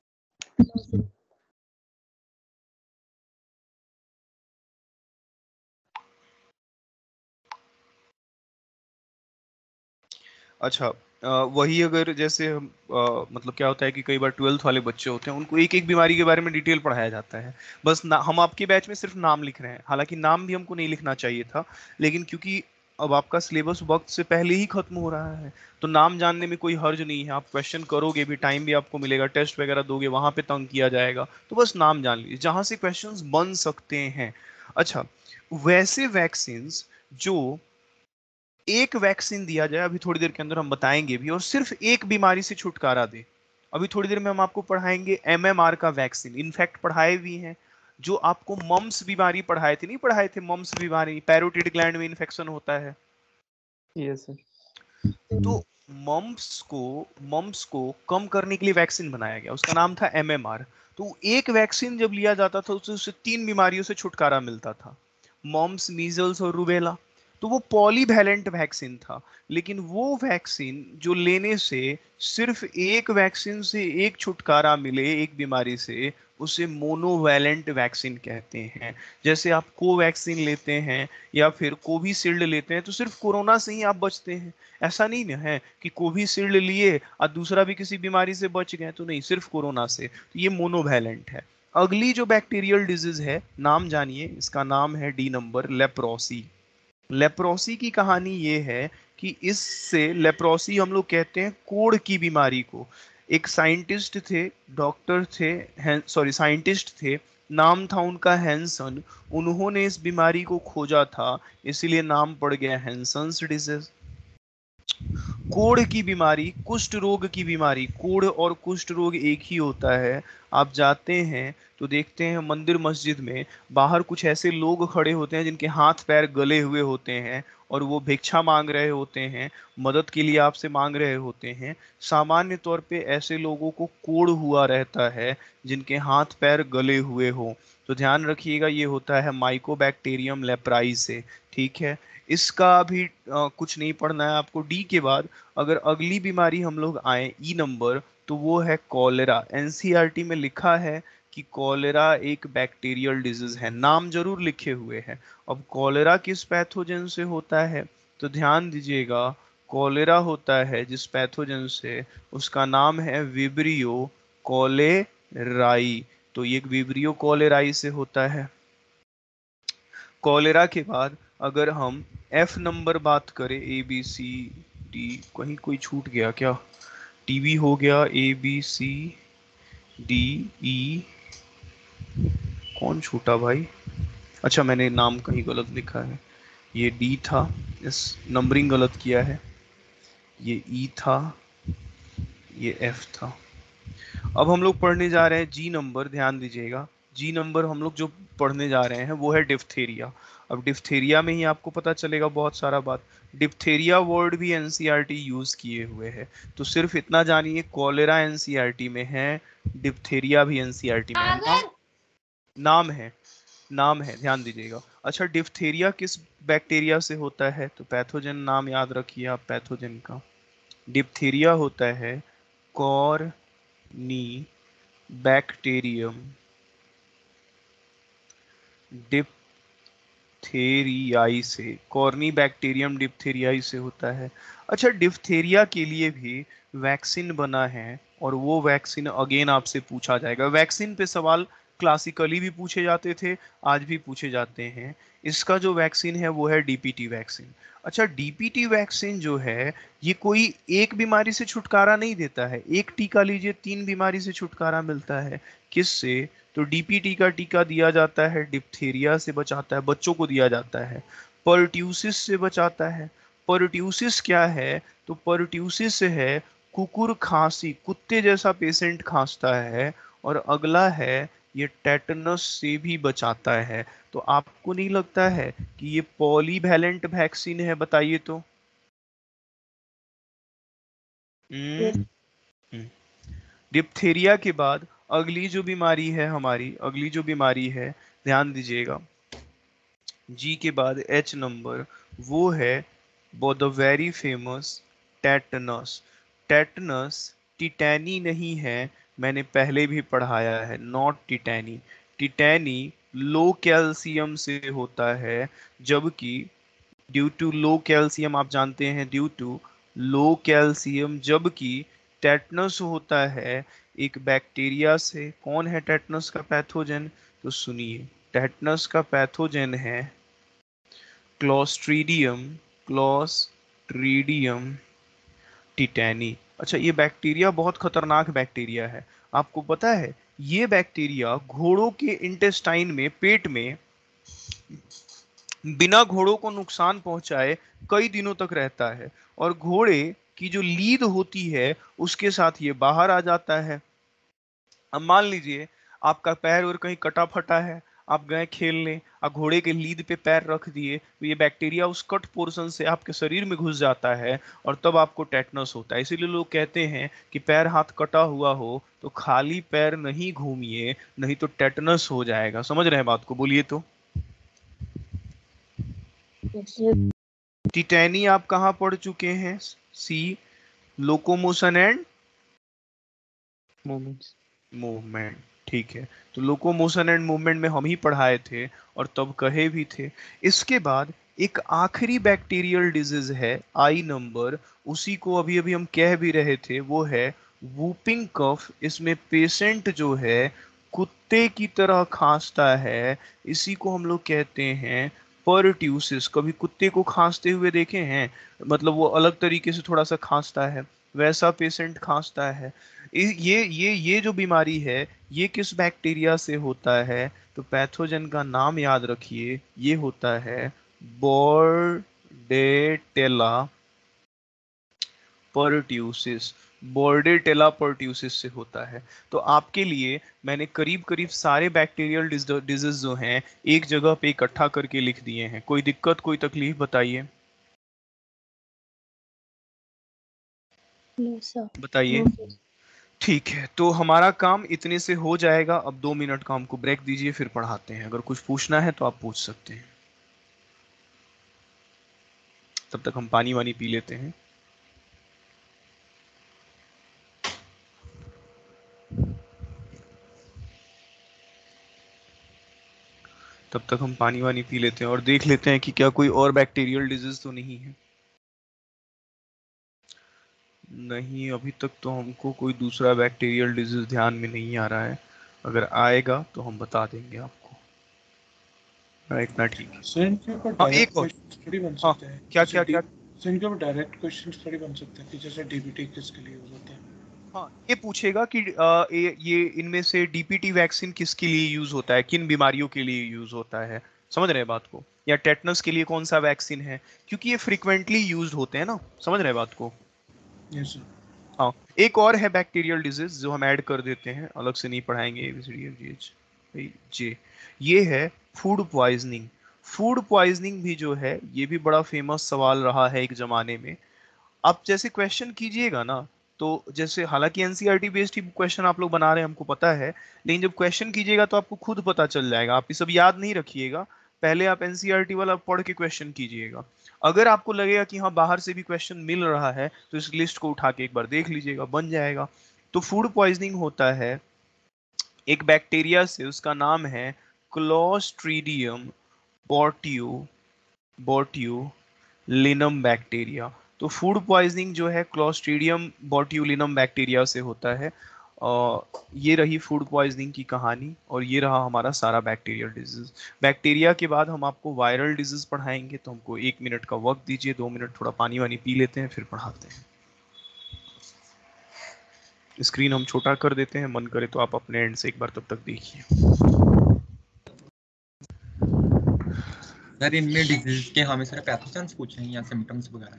अच्छा, वही अगर जैसे हम मतलब क्या होता है कि कई बार 12th वाले बच्चे होते हैं, उनको एक एक बीमारी के बारे में डिटेल पढ़ाया जाता है। बस हम आपके बैच में सिर्फ नाम लिख रहे हैं, हालांकि नाम भी हमको नहीं लिखना चाहिए था, लेकिन क्योंकि अब आपका सिलेबस वक्त से पहले ही खत्म हो रहा है, तो नाम जानने में कोई हर्ज नहीं है। आप क्वेश्चन करोगे भी, टाइम भी आपको मिलेगा, टेस्ट वगैरह दोगे, वहां पे तंग किया जाएगा, तो बस नाम जान लीजिए जहां से क्वेश्चंस बन सकते हैं। अच्छा, वैसे वैक्सीन जो एक वैक्सीन दिया जाए, अभी थोड़ी देर के अंदर हम बताएंगे भी, और सिर्फ एक बीमारी से छुटकारा दे। अभी थोड़ी देर में हम आपको पढ़ाएंगे एमएमआर का वैक्सीन, इनफैक्ट पढ़ाए भी हैं। जो आपको मम्स बीमारी पढ़ाए थे, नहीं पढ़ाए थे? मम्स बीमारी, पैरोटिड ग्लैंड में इन्फेक्शन होता है। Yes sir. तो मम्स को कम करने के लिए वैक्सीन बनाया गया, उसका नाम था एमएमआर। तो एक वैक्सीन जब लिया जाता था उससे तीन बीमारियों से छुटकारा मिलता था, मॉम्स, मीजल्स और रूबेला। तो वो पॉलीवैलेंट वैक्सीन था, लेकिन वो वैक्सीन जो लेने से सिर्फ एक वैक्सीन से एक छुटकारा मिले एक बीमारी से, उसे मोनोवैलेंट वैक्सीन कहते हैं। जैसे आप कोवैक्सीन लेते हैं या फिर कोविशील्ड लेते हैं तो सिर्फ कोरोना से ही आप बचते हैं। ऐसा नहीं ना है कि कोविशील्ड लिए और दूसरा भी किसी बीमारी से बच गए, तो नहीं, सिर्फ कोरोना से। तो ये मोनोवैलेंट है। अगली जो बैक्टीरियल डिजीज है, नाम जानिए, इसका नाम है डी नंबर, लेप्रोसी। लेप्रोसी की कहानी ये है कि इससे, लेप्रोसी हम लोग कहते हैं कोढ़ की बीमारी को। एक साइंटिस्ट थे, डॉक्टर थे, सॉरी साइंटिस्ट थे, नाम था उनका हैंसन। उन्होंने इस बीमारी को खोजा था, इसीलिए नाम पड़ गया हैंसन्स डिजीज। कोढ़ की बीमारी, कुष्ठ रोग की बीमारी, कोढ़ और कुष्ठ रोग एक ही होता है। आप जाते हैं तो देखते हैं मंदिर मस्जिद में बाहर कुछ ऐसे लोग खड़े होते हैं जिनके हाथ पैर गले हुए होते हैं, और वो भिक्षा मांग रहे होते हैं, मदद के लिए आपसे मांग रहे होते हैं। सामान्य तौर पे ऐसे लोगों को कोढ़ हुआ रहता है जिनके हाथ पैर गले हुए हो। तो ध्यान रखिएगा, ये होता है माइकोबैक्टीरियम लेप्राई से। ठीक है, इसका भी कुछ नहीं पढ़ना है आपको। डी के बाद अगर अगली बीमारी हम लोग आए, ई नंबर, तो वो है कॉलेरा। एनसीईआरटी में लिखा है कि कॉलेरा एक बैक्टीरियल डिजीज है, नाम जरूर लिखे हुए हैं। अब कॉलेरा किस पैथोजन से होता है? तो ध्यान दीजिएगा, कॉलेरा होता है जिस पैथोजन से, उसका नाम है विब्रियो कॉलेराई। तो ये विब्रियो कॉलेराई से होता है। कॉलेरा के बाद अगर हम एफ नंबर बात करें, ए बी सी डी, कहीं कोई छूट गया क्या? टीबी हो गया, A B C D E, कौन छूटा भाई? अच्छा, मैंने नाम कहीं गलत लिखा है, ये डी था, इस नंबरिंग गलत किया है, ये ई था, ये एफ था। अब हम लोग पढ़ने जा रहे हैं जी नंबर, ध्यान दीजिएगा। जी नंबर हम लोग जो पढ़ने जा रहे हैं वो है डिप्थेरिया। अब डिप्थेरिया में ही आपको पता चलेगा बहुत सारा बात। डिप्थेरिया वर्ड भी एनसीईआरटी यूज किए हुए है, तो सिर्फ इतना जानिए, कॉलेरा एनसीईआरटी में है, डिप्थेरिया भी एनसीईआरटी में है। नाम है, नाम है, ध्यान दीजिएगा। अच्छा, डिप्थेरिया किस बैक्टीरिया से होता है? तो पैथोजन नाम याद रखिए आप पैथोजन का। डिप्थेरिया होता है कॉर्नी बैक्टीरियम डिप्थेरियाई से, कॉर्नी बैक्टीरियम डिप्थेरियाई से होता है। अच्छा, डिप्थेरिया के लिए भी वैक्सीन बना है, और वो वैक्सीन अगेन आपसे पूछा जाएगा। वैक्सीन पे सवाल क्लासिकली भी पूछे जाते थे, आज भी पूछे जाते हैं। इसका जो वैक्सीन है वो है डीपीटी वैक्सीन। अच्छा, डीपीटी वैक्सीन जो है, ये कोई एक बीमारी से छुटकारा नहीं देता है। एक टीका लीजिए 3 बीमारी से छुटकारा मिलता है। किससे? तो डीपीटी का टीका दिया जाता है, डिप्थेरिया से बचाता है, बच्चों को दिया जाता है। परट्यूसिस से बचाता है। परट्यूसिस क्या है? तो परट्यूसिस है कुकुर खांसी, कुत्ते जैसा पेशेंट खांसता है। और अगला है, ये टेटनस से भी बचाता है। तो आपको नहीं लगता है कि ये पॉलीवैलेंट वैक्सीन है? बताइए तो। Yes. हम्म डिप्थेरिया के बाद अगली जो बीमारी है हमारी, अगली जो बीमारी है, ध्यान दीजिएगा, जी के बाद एच नंबर, वो है the very famous tetanus. Tetanus टिटैनी नहीं है, मैंने पहले भी पढ़ाया है, नॉट टिटैनी। टिटैनी लो कैल्शियम से होता है, जबकि ड्यू टू लो कैल्शियम, आप जानते हैं ड्यू टू लो कैल्शियम, जबकि टेटनस होता है एक बैक्टीरिया से। कौन है टेटनस का पैथोजन? तो सुनिए, टेटनस का पैथोजन है क्लोस्ट्रीडियम, क्लोस्ट्रीडियम टिटैनी। अच्छा, ये बैक्टीरिया बहुत खतरनाक बैक्टीरिया है। आपको पता है ये बैक्टीरिया घोड़ों के इंटेस्टाइन में, पेट में, बिना घोड़ों को नुकसान पहुंचाए कई दिनों तक रहता है, और घोड़े की जो लीद होती है उसके साथ ये बाहर आ जाता है। अब मान लीजिए आपका पैर और कहीं कटा फटा है, आप गए खेलने, आप घोड़े के लीद पे पैर रख दिए, तो ये बैक्टीरिया उस कट पोर्शन से आपके शरीर में घुस जाता है, और तब आपको टेटनस होता है। इसीलिए लोग कहते हैं कि पैर हाथ कटा हुआ हो तो खाली पैर नहीं घूमिए, नहीं तो टेटनस हो जाएगा। समझ रहे हैं बात को? बोलिए तो। Yes. Yes. टिटैनी आप कहाँ पढ़ चुके हैं? सी, लोकोमोशन एंड Moments. मूवमेंट। ठीक है, तो लोकोमोशन एंड मूवमेंट में हम ही पढ़ाए थे, और तब कहे भी थे। इसके बाद एक आखिरी बैक्टीरियल डिजीज है, आई नंबर, उसी को अभी अभी हम कह भी रहे थे, वो है वूपिंग कफ। इसमें पेशेंट जो है कुत्ते की तरह खांसता है, इसी को हम लोग कहते हैं परट्यूसिस। कभी कुत्ते को खांसते हुए देखे हैं? मतलब वो अलग तरीके से थोड़ा सा खांसता है, वैसा पेशेंट खांसता है। ये जो बीमारी है, ये किस बैक्टीरिया से होता है? तो पैथोजन का नाम याद रखिए, ये होता है बोर्डेटेला परट्यूसिस। बोर्डेटेला परट्यूसिस से होता है। तो आपके लिए मैंने करीब करीब सारे बैक्टीरियल डिजीज जो हैं एक जगह पे इकट्ठा करके लिख दिए हैं। कोई दिक्कत, कोई तकलीफ बताइए, No, sir. बताइए। No, sir. ठीक है, तो हमारा काम इतने से हो जाएगा। अब 2 मिनट का हमको ब्रेक दीजिए, फिर पढ़ाते हैं। अगर कुछ पूछना है तो आप पूछ सकते हैं, तब तक हम पानी वानी पी लेते हैं। तब तक हम पानी वानी पी लेते हैं और देख लेते हैं कि क्या कोई और बैक्टीरियल डिजीज तो नहीं है। नहीं, अभी तक तो हमको कोई दूसरा बैक्टीरियल डिजीज ध्यान में नहीं आ रहा है। अगर आएगा तो हम बता देंगे आपको। हाँ, इतना ठीक है। सर के ऊपर हाँ, डायरेक्ट एक और। क्वेश्चन थोड़ी बन हाँ, सकते हैं, क्या जैसे क्या डी क्या? सर के ऊपर डायरेक्ट क्वेश्चन थोड़ी बन सकते हैं कि जैसे डीबीटी किसके लिए यूज होता है। हाँ, ये पूछेगा कि ये इनमें से डीपीटी वैक्सीन किसके लिए यूज होता है, किन बीमारियों के लिए यूज होता है। समझ रहे हैं बात को? या टेटनस के लिए कौन सा वैक्सीन है, क्योंकि ये फ्रिक्वेंटली यूज्ड होते हैं ना। समझ रहे हैं बात को? Yes sir. हाँ, एक और है बैक्टीरियल डिजीज जो हम ऐड कर देते हैं, अलग से नहीं पढ़ाएंगे। ABCDFGH जे, ये है फूड पॉइजनिंग। फूड पॉइजनिंग भी जो है, ये भी बड़ा फेमस सवाल रहा है एक जमाने में। आप जैसे क्वेश्चन कीजिएगा ना, तो जैसे हालांकि एनसीईआरटी बेस्ड ही क्वेश्चन आप लोग बना रहे हैं, हमको पता है, लेकिन जब क्वेश्चन कीजिएगा तो आपको खुद पता चल जाएगा। आप ये सब याद नहीं रखिएगा, पहले आप एनसीईआरटी वाला पढ़ के क्वेश्चन कीजिएगा। अगर आपको लगेगा कि हाँ बाहर से भी क्वेश्चन मिल रहा है, तो इस लिस्ट को उठा के एक बार देख लीजिएगा, बन जाएगा। तो फूड पॉइजनिंग होता है एक बैक्टीरिया से, उसका नाम है क्लोस्ट्रीडियम बोट्यूलिनम बैक्टीरिया। तो फूड पॉइजनिंग जो है क्लोस्ट्रीडियम बोट्यूलिनम बैक्टीरिया से होता है। ये रही फूड पॉइजनिंग की कहानी और ये रहा हमारा सारा बैक्टीरियल डिजीज। बैक्टीरिया के बाद हम आपको वायरल डिजीज पढ़ाएंगे, तो हमको 1 मिनट का वक्त दीजिए, 2 मिनट थोड़ा पानी वानी पी लेते हैं फिर पढ़ाते हैं। स्क्रीन हम छोटा कर देते हैं, मन करे तो आप अपने एंड से एक बार तब तक देखिए। सर इनमें डिजीज के हमें सारे पैथोजेंस पूछे हैं या सिम्टम्स वगैरह?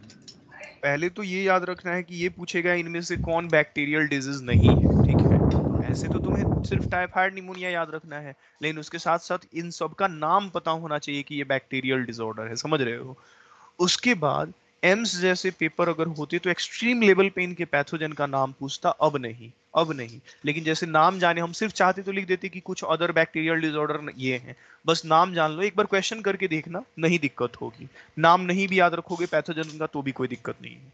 पहले तो ये याद रखना है कि ये पूछेगा इनमें से कौन बैक्टीरियल डिजीज नहीं है, ठीक है। ऐसे तो तुम्हें सिर्फ टाइफाइड निमोनिया याद रखना है, लेकिन उसके साथ साथ इन सब का नाम पता होना चाहिए कि ये बैक्टीरियल डिसऑर्डर है, समझ रहे हो। उसके बाद एम्स जैसे पेपर अगर होते तो एक्सट्रीम लेवल पे इनके पैथोजन का नाम पूछता, अब नहीं, अब नहीं। लेकिन जैसे नाम जाने, हम सिर्फ चाहते तो लिख देते कि कुछ अदर बैक्टीरियल डिसऑर्डर ये हैं, बस नाम जान लो, एक बार क्वेश्चन करके देखना, नहीं दिक्कत होगी। नाम नहीं भी याद रखोगे पैथोजन का तो भी कोई दिक्कत नहीं है,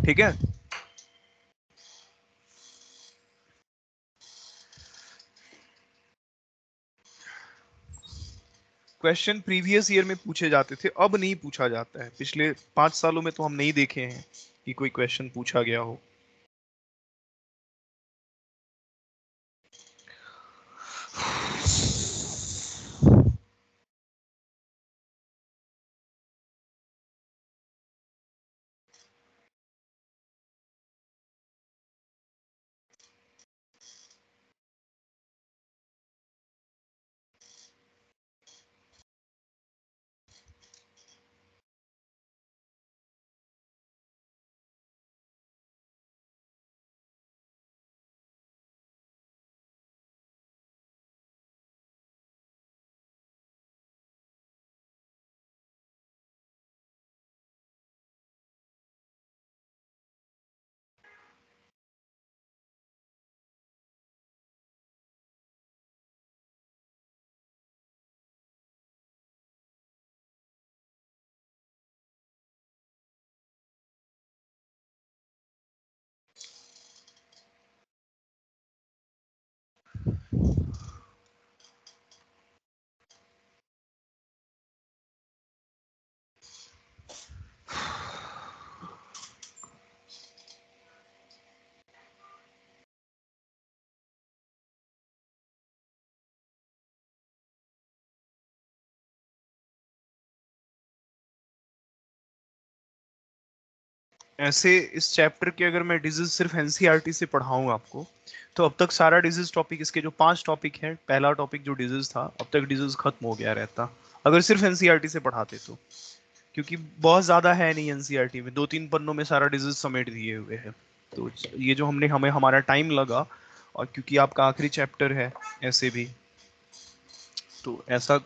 ठीक है। क्वेश्चन प्रीवियस ईयर में पूछे जाते थे, अब नहीं पूछा जाता है। पिछले 5 सालों में तो हम नहीं देखे हैं कि कोई क्वेश्चन पूछा गया हो। ऐसे इस चैप्टर के अगर मैं डिजीज सिर्फ एनसीईआरटी से पढ़ाऊं आपको, तो अब तक सारा डिजीज टॉपिक, इसके जो 5 टॉपिक हैं, पहला टॉपिक जो डिजीज था, अब तक डिजीज खत्म हो गया रहता अगर सिर्फ एनसीईआरटी से पढ़ाते तो। क्योंकि बहुत ज्यादा है नहीं एनसीईआरटी में, 2-3 पन्नों में सारा डिजीज समेट दिए हुए हैं। तो ये जो हमें हमारा टाइम लगा, और क्योंकि आपका आखिरी चैप्टर है ऐसे भी, तो ऐसा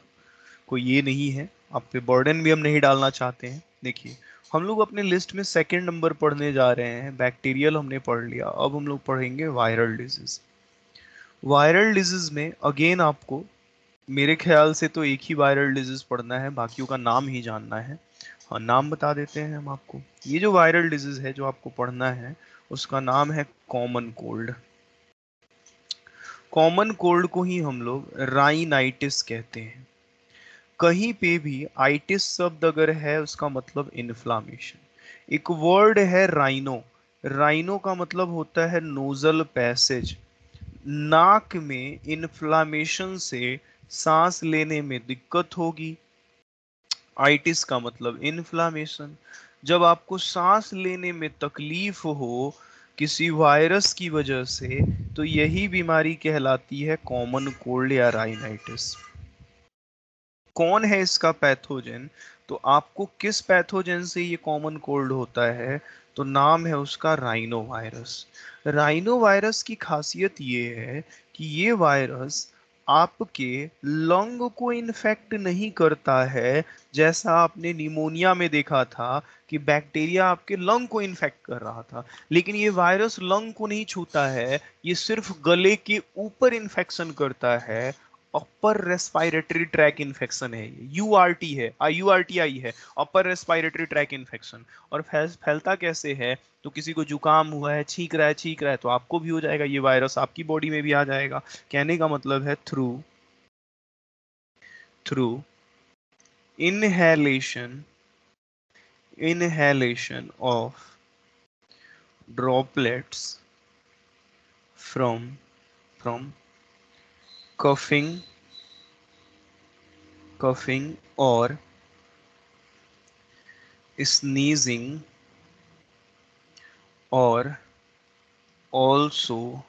कोई ये नहीं है, आप पे बर्डन भी हम नहीं डालना चाहते हैं। देखिए, हम लोग अपने लिस्ट में सेकंड नंबर पढ़ने जा रहे हैं, बैक्टीरियल हमने पढ़ लिया, अब हम लोग पढ़ेंगे वायरल डिजीज। वायरल डिजीज में अगेन आपको मेरे ख्याल से तो एक ही वायरल डिजीज पढ़ना है, बाकियों का नाम ही जानना है। हाँ, नाम बता देते हैं हम आपको। ये जो वायरल डिजीज है जो आपको पढ़ना है, उसका नाम है कॉमन कोल्ड। कॉमन कोल्ड को ही हम लोग राइनाइटिस कहते हैं। कहीं पे भी आइटिस शब्द अगर है, उसका मतलब इन्फ्लामेशन। एक वर्ड है राइनो, राइनो का मतलब होता है नोजल पैसेज। नाक में इन्फ्लामेशन से सांस लेने में दिक्कत होगी, आइटिस का मतलब इन्फ्लामेशन। जब आपको सांस लेने में तकलीफ हो किसी वायरस की वजह से, तो यही बीमारी कहलाती है कॉमन कोल्ड या राइनाइटिस। कौन है इसका पैथोजन, तो आपको किस पैथोजन से ये कॉमन कोल्ड होता है, तो नाम है उसका राइनो वायरस। राइनो वायरस की खासियत ये है कि ये वायरस आपके लंग को इन्फेक्ट नहीं करता है, जैसा आपने निमोनिया में देखा था कि बैक्टीरिया आपके लंग को इन्फेक्ट कर रहा था। लेकिन ये वायरस लंग को नहीं छूता है, ये सिर्फ गले के ऊपर इन्फेक्शन करता है, अपर रेस्पिरेटरी ट्रैक इन्फेक्शन है, यूआरटी है, यूआरटीआई है, अपर रेस्पिरेटरी ट्रैक इन्फेक्शन। और फैलता कैसे है? तो किसी को जुकाम हुआ है, छींक रहा है, तो आपको भी हो जाएगा, ये वायरस आपकी बॉडी में भी आ जाएगा। कहने का मतलब है through inhalation of droplets from coughing or sneezing, or also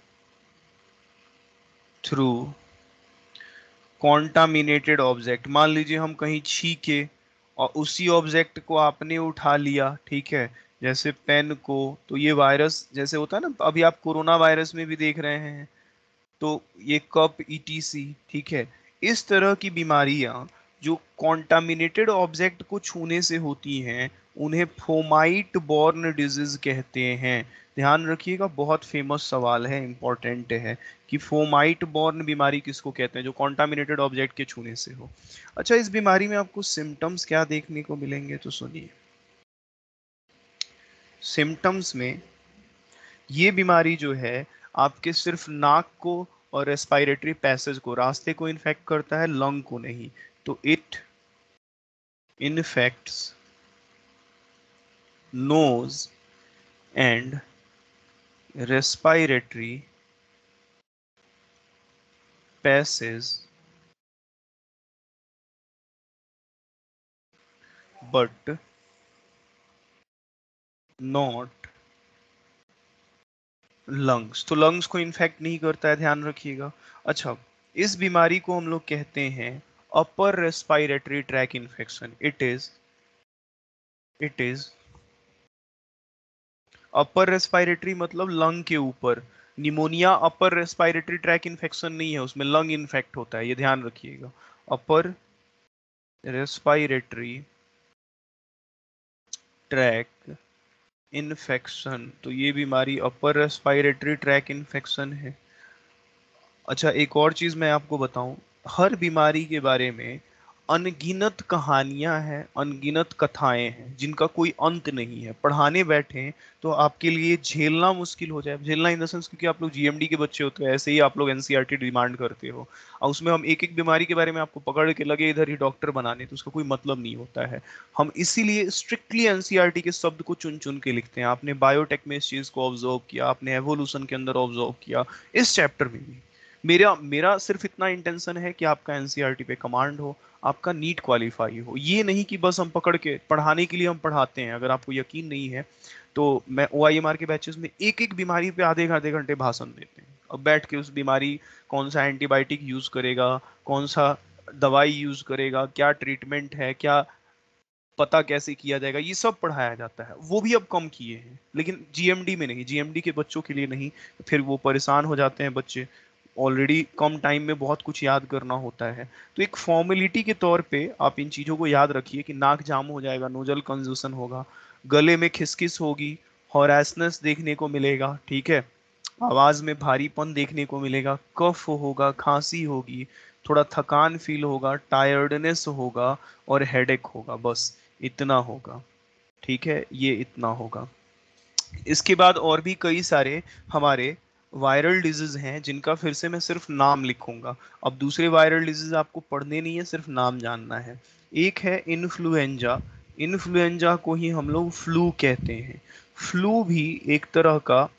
through contaminated object। मान लीजिए हम कहीं छींके और उसी ऑब्जेक्ट को आपने उठा लिया, ठीक है, जैसे पेन को, तो ये वायरस जैसे होता है ना, अभी आप कोरोना वायरस में भी देख रहे हैं, तो ये कप ईटीसी, ठीक है। इस तरह की बीमारियां जो कॉन्टामिनेटेड ऑब्जेक्ट को छूने से होती हैं, उन्हें फोमाइट बॉर्न डिजीज कहते हैं। ध्यान रखिएगा, बहुत फेमस सवाल है, इंपॉर्टेंट है कि फोमाइट बॉर्न बीमारी किसको कहते हैं, जो कॉन्टामिनेटेड ऑब्जेक्ट के छूने से हो। अच्छा, इस बीमारी में आपको सिम्टम्स क्या देखने को मिलेंगे, तो सुनिए। सिम्टम्स में ये बीमारी जो है आपके सिर्फ नाक को और रेस्पिरेटरी पैसेज को, रास्ते को इन्फेक्ट करता है, लंग को नहीं। तो it infects nose and respiratory passage but not lungs. तो लंग्स को इन्फेक्ट नहीं करता है, ध्यान रखिएगा। अच्छा, इस बीमारी को हम लोग कहते हैं upper respiratory tract infection. It is upper respiratory मतलब लंग के ऊपर। Pneumonia upper respiratory tract infection नहीं है, उसमें लंग इन्फेक्ट होता है, ये ध्यान रखिएगा। अपर रेस्पिरेटरी ट्रैक इन्फेक्शन, तो ये बीमारी अपर रेस्पिरेटरी ट्रैक इन्फेक्शन है। अच्छा, एक और चीज मैं आपको बताऊं, हर बीमारी के बारे में अनगिनत कहानियां हैं, अनगिनत कथाएं हैं, जिनका कोई अंत नहीं है। पढ़ाने बैठे तो आपके लिए झेलना मुश्किल हो जाए, झेलना इन द सेंस, क्योंकि आप लोग जीएमडी के बच्चे होते हैं, ऐसे ही आप लोग एनसीईआरटी डिमांड करते हो, और उसमें हम एक एक बीमारी के बारे में आपको पकड़ के लगे इधर ही डॉक्टर बनाने, तो उसका कोई मतलब नहीं होता है। हम इसीलिए स्ट्रिक्टली एनसीईआरटी के शब्द को चुन चुन के लिखते हैं। आपने बायोटेक में इस चीज को ऑब्जर्व किया, आपने एवोल्यूशन के अंदर ऑब्जर्व किया, इस चैप्टर में भी मेरा मेरा सिर्फ इतना इंटेंशन है कि आपका एनसीईआरटी पे कमांड हो, आपका नीट क्वालिफाई हो। ये नहीं कि बस हम पकड़ के पढ़ाने के लिए हम पढ़ाते हैं। अगर आपको यकीन नहीं है तो मैं ओआईएमआर के बैचेस में एक एक बीमारी पे आधे आधे घंटे भाषण देते हैं, अब बैठ के उस बीमारी, कौन सा एंटीबायोटिक यूज करेगा, कौन सा दवाई यूज करेगा, क्या ट्रीटमेंट है, क्या पता कैसे किया जाएगा, ये सब पढ़ाया जाता है। वो भी अब कम किए हैं, लेकिन जीएमडी में नहीं, जीएमडी के बच्चों के लिए नहीं, फिर वो परेशान हो जाते हैं बच्चे। ऑलरेडी कम टाइम में बहुत कुछ याद करना होता है, तो एक फॉर्मेलिटी के तौर पे आप इन चीजों को याद रखिए कि नाक जाम हो जाएगा, नोजल कंजूसन होगा, गले में खिसखिस होगी, हॉरेसनेस देखने को मिलेगा, ठीक है, आवाज में भारीपन देखने को मिलेगा, कफ होगा, खांसी होगी, थोड़ा थकान फील होगा, टायर्डनेस होगा और हेडेक होगा, बस इतना होगा, ठीक है, ये इतना होगा। इसके बाद और भी कई सारे हमारे वायरल डिजीज हैं, जिनका फिर से मैं सिर्फ नाम लिखूंगा। अब दूसरे वायरल डिजीज आपको पढ़ने नहीं है, सिर्फ नाम जानना है। एक है इन्फ्लुएंजा। इन्फ्लुएंजा को ही हम लोग फ्लू कहते हैं। फ्लू भी एक तरह का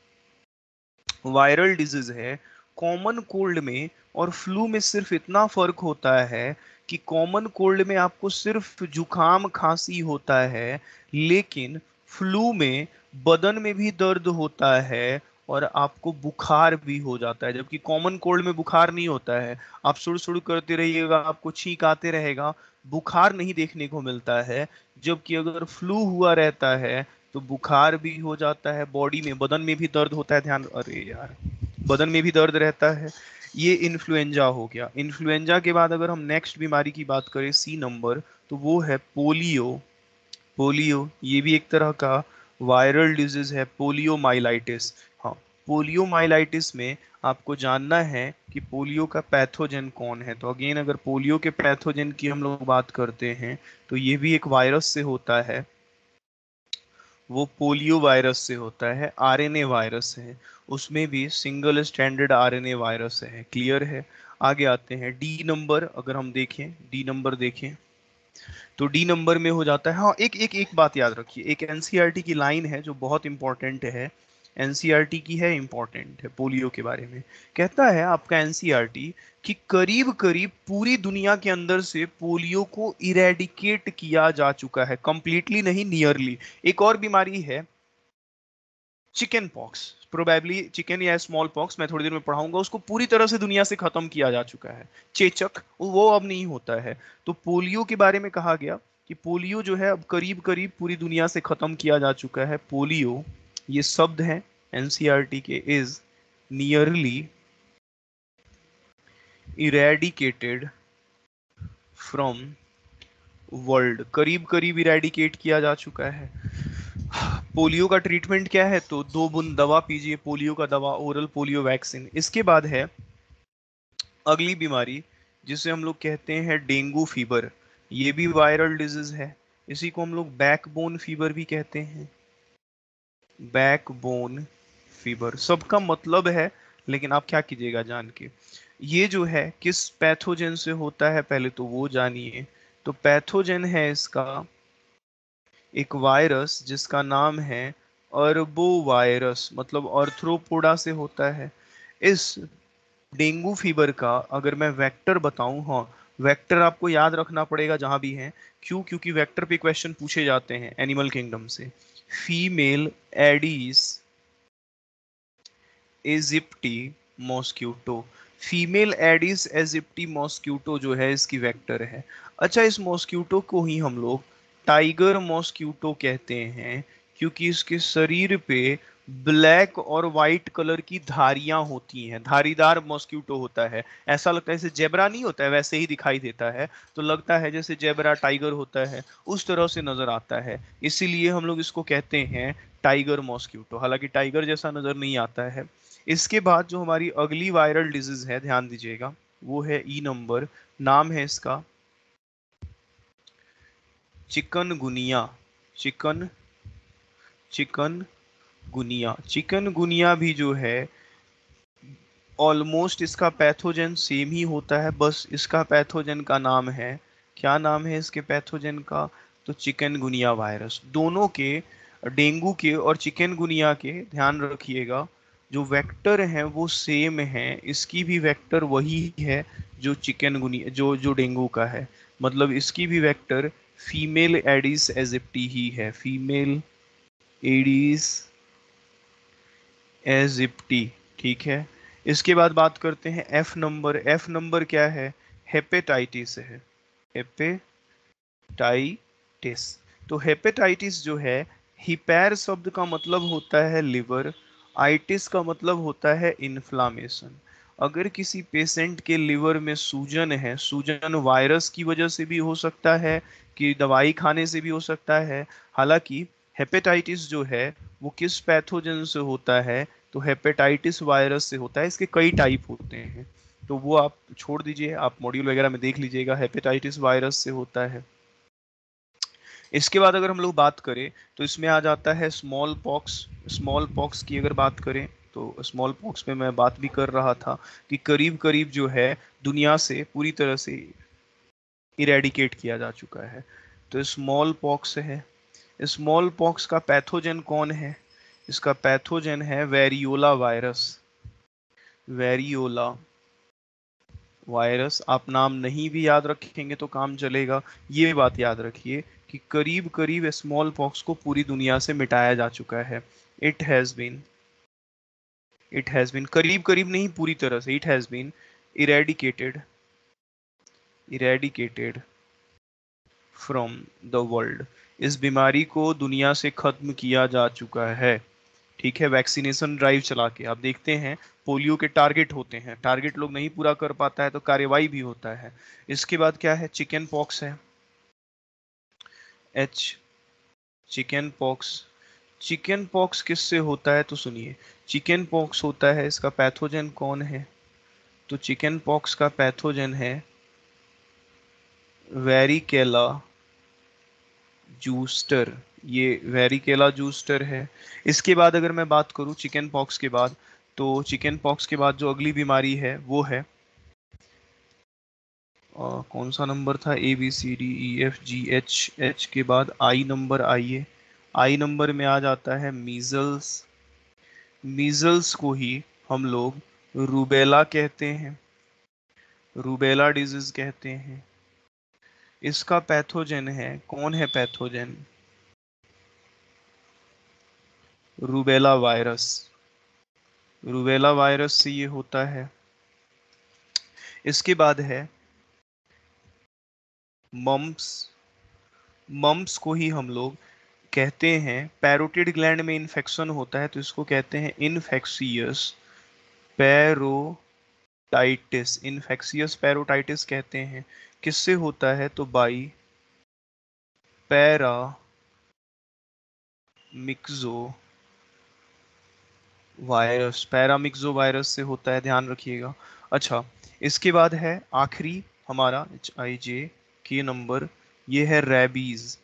वायरल डिजीज है। कॉमन कोल्ड में और फ्लू में सिर्फ इतना फर्क होता है कि कॉमन कोल्ड में आपको सिर्फ जुकाम खांसी होता है, लेकिन फ्लू में बदन में भी दर्द होता है और आपको बुखार भी हो जाता है। जबकि कॉमन कोल्ड में बुखार नहीं होता है, आप सुड़ सुड़ करते रहिएगा, आपको छींक आते रहेगा, बुखार नहीं देखने को मिलता है। जबकि अगर फ्लू हुआ रहता है तो बुखार भी हो जाता है, बॉडी में, बदन में भी दर्द होता है, ध्यान, अरे यार, बदन में भी दर्द रहता है। ये इन्फ्लुएंजा हो गया। इन्फ्लुएंजा के बाद अगर हम नेक्स्ट बीमारी की बात करें, सी नंबर, तो वो है पोलियो। पोलियो ये भी एक तरह का वायरल डिजीज है, पोलियोमाइलाइटिस। हाँ, पोलियोमाइलाइटिस में आपको जानना है कि पोलियो का पैथोजन कौन है। तो अगेन अगर पोलियो के पैथोजन की हम लोग बात करते हैं तो ये भी एक वायरस से होता है, वो पोलियो वायरस से होता है, आरएनए वायरस है, उसमें भी सिंगल स्टैंडर्ड आरएनए वायरस है। क्लियर है। आगे आते हैं डी नंबर, अगर हम देखें डी नंबर देखें तो डी नंबर में हो जाता है, हाँ एक बात याद रखिए, एक एनसीईआरटी की लाइन है जो बहुत इंपॉर्टेंट है, एनसीईआरटी की है, इंपॉर्टेंट है पोलियो के बारे में। कहता है आपका एनसीईआरटी कि करीब करीब पूरी दुनिया के अंदर से पोलियो को इरेडिकेट किया जा चुका है, कंप्लीटली नहीं, नियरली। एक और बीमारी है चिकन पॉक्स, प्रोबेबली चिकन या स्मॉल पॉक्स, मैं थोड़ी देर में पढ़ाऊंगा, उसको पूरी तरह से दुनिया से खत्म किया जा चुका है। चेचक वो अब नहीं होता है। तो पोलियो के बारे में कहा गया कि पोलियो जो है अब करीब करीब पूरी दुनिया से खत्म किया जा चुका है। पोलियो ये शब्द है एनसीईआरटी के, is nearly eradicated from world, करीब करीब इरेडिकेट किया जा चुका है। पोलियो का ट्रीटमेंट क्या है? तो 2 बूंद दवा पीजिए, पोलियो का दवा, ओरल पोलियो वैक्सीन। इसके बाद है अगली बीमारी जिसे हम लोग कहते हैं डेंगू फीवर। ये भी वायरल डिजीज है, इसी को हम लोग बैकबोन फीवर भी कहते हैं। बैकबोन फीवर सबका मतलब है, लेकिन आप क्या कीजिएगा जान के। ये जो है किस पैथोजन से होता है पहले तो वो जानिए। तो पैथोजन है इसका एक वायरस जिसका नाम है अर्बो वायरस, मतलब आर्थ्रोपोडा से होता है। इस डेंगू फीवर का अगर मैं वेक्टर बताऊं, हाँ वेक्टर आपको याद रखना पड़ेगा जहां भी है। क्यों? क्योंकि वेक्टर पे क्वेश्चन पूछे जाते हैं एनिमल किंगडम से। Female Aedes aegypti mosquito, female Aedes aegypti mosquito जो है इसकी वेक्टर है। अच्छा, इस मॉस्क्यूटो को ही हम लोग टाइगर मॉस्क्यूटो कहते हैं, क्योंकि इसके शरीर पे ब्लैक और वाइट कलर की धारियां होती हैं, धारीदार मॉस्क्यूटो होता है। ऐसा लगता है जैसे जेबरा नहीं होता है वैसे ही दिखाई देता है, तो लगता है जैसे जेबरा टाइगर होता है उस तरह से नजर आता है, इसीलिए हम लोग इसको कहते हैं टाइगर मॉस्क्यूटो। हालांकि टाइगर जैसा नजर नहीं आता है। इसके बाद जो हमारी अगली वायरल डिजीज है, ध्यान दीजिएगा, वो है ई नंबर, नाम है इसका चिकनगुनिया। चिकन चिकनगुनिया, चिकनगुनिया भी जो है ऑलमोस्ट इसका पैथोजन सेम ही होता है, बस इसका पैथोजन का नाम है, क्या नाम है इसके पैथोजन का? तो चिकनगुनिया वायरस। दोनों के, डेंगू के और चिकनगुनिया के, ध्यान रखिएगा जो वेक्टर हैं वो सेम है, इसकी भी वेक्टर वही है जो चिकनगुनिया जो डेंगू का है, मतलब इसकी भी वेक्टर फीमेल एडिस एजिप्टी ही है, फीमेल एडिस एजिप्टी। ठीक है। इसके बाद बात करते हैं एफ नंबर। एफ नंबर क्या है? हेपेटाइटिस है, हेपेटाइटिस। तो हेपेटाइटिस जो है, हिपैर शब्द का मतलब होता है लिवर, आइटिस का मतलब होता है इन्फ्लामेशन। अगर किसी पेशेंट के लिवर में सूजन है, सूजन वायरस की वजह से भी हो सकता है कि दवाई खाने से भी हो सकता है। हालांकि हेपेटाइटिस जो है वो किस पैथोजन से होता है? तो हेपेटाइटिस वायरस से होता है। इसके कई टाइप होते हैं, तो वो आप छोड़ दीजिए, आप मॉड्यूल वगैरह में देख लीजिएगा, हेपेटाइटिस वायरस से होता है। इसके बाद अगर हम लोग बात करें तो इसमें आ जाता है स्मॉल पॉक्स। स्मॉल पॉक्स की अगर बात करें तो स्मॉल पॉक्स में मैं बात भी कर रहा था कि करीब करीब जो है दुनिया से पूरी तरह से इरेडिकेट किया जा चुका है। तो स्मॉल पॉक्स है। स्मॉल पॉक्स का पैथोजन कौन है? इसका पैथोजन है वेरियोला वायरस। Variola virus. आप नाम नहीं भी याद रखेंगे तो काम चलेगा, ये बात याद रखिए कि करीब करीब स्मॉल पॉक्स को पूरी दुनिया से मिटाया जा चुका है। It has been, it has been, करीब करीब नहीं पूरी तरह से, it has been eradicated, eradicated from the world. इस बीमारी को दुनिया से खत्म किया जा चुका है। ठीक है। वैक्सीनेशन ड्राइव चला के आप देखते हैं पोलियो के टारगेट होते हैं, टारगेट लोग नहीं पूरा कर पाता है तो कार्रवाई भी होता है। इसके बाद क्या है? चिकन पॉक्स है, H, chicken pox. Chicken pox किससे होता है? तो सुनिए, चिकन पॉक्स होता है, इसका पैथोजन कौन है? तो चिकन पॉक्स का पैथोजन है वेरिकेला जूस्टर। ये वेरिकेला जूस्टर है। इसके बाद अगर मैं बात करूं चिकन पॉक्स के बाद, तो चिकन पॉक्स के बाद जो अगली बीमारी है वो है कौन सा नंबर था? ABCDEFGH, एच के बाद आई नंबर। आइए, आई नंबर में आ जाता है मीजल्स। मीजल्स को ही हम लोग रूबेला कहते हैं, रूबेला डिजीज कहते हैं। इसका पैथोजन है, कौन है pathogen? Rubella virus. Rubella virus से ये होता है। इसके बाद है मम्प्स। मम्प्स को ही हम लोग कहते हैं, पैरोटिड ग्लैंड में इन्फेक्शन होता है तो इसको कहते हैं इन्फेक्शियस पैरोटाइटिस। इन्फेक्शियस पैरोटाइटिस कहते हैं। किससे होता है? तो by paramyxo virus. Paramyxo virus से होता है, ध्यान रखिएगा। अच्छा, इसके बाद है आखिरी हमारा HIJ नंबर, ये है रेबीज।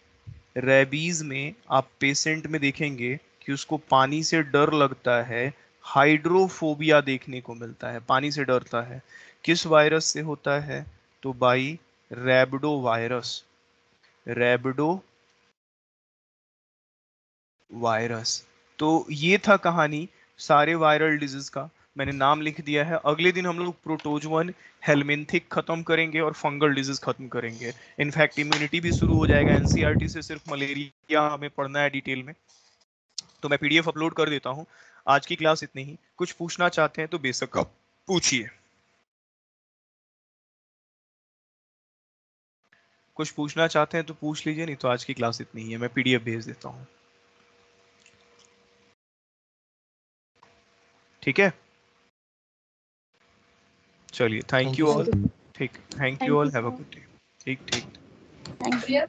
रेबीज में आप पेशेंट में देखेंगे कि उसको पानी से डर लगता है, हाइड्रोफोबिया देखने को मिलता है, पानी से डरता है। किस वायरस से होता है? तो बाई रैबिडो वायरस। रैबिडो वायरस। तो ये था कहानी सारे वायरल डिजीज का। मैंने नाम लिख दिया है। अगले दिन हम लोग प्रोटोजोअन हेलमिंथिक खत्म करेंगे और फंगल डिजीज खत्म करेंगे। इनफैक्ट इम्यूनिटी भी शुरू हो जाएगा। एनसीईआरटी से सिर्फ मलेरिया हमें पढ़ना है डिटेल में। तो मैं PDF अपलोड कर देता हूँ। आज की क्लास इतनी ही। कुछ पूछना चाहते हैं तो बेशक आप पूछिए। कुछ पूछना चाहते हैं तो पूछ लीजिए, नहीं तो आज की क्लास इतनी ही है। मैं PDF भेज देता हूँ। ठीक है, चलिए, थैंक यू ऑल। ठीक, thank you all, have a good day. ठीक ठीक। Thank you.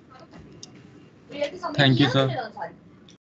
Thank you sir.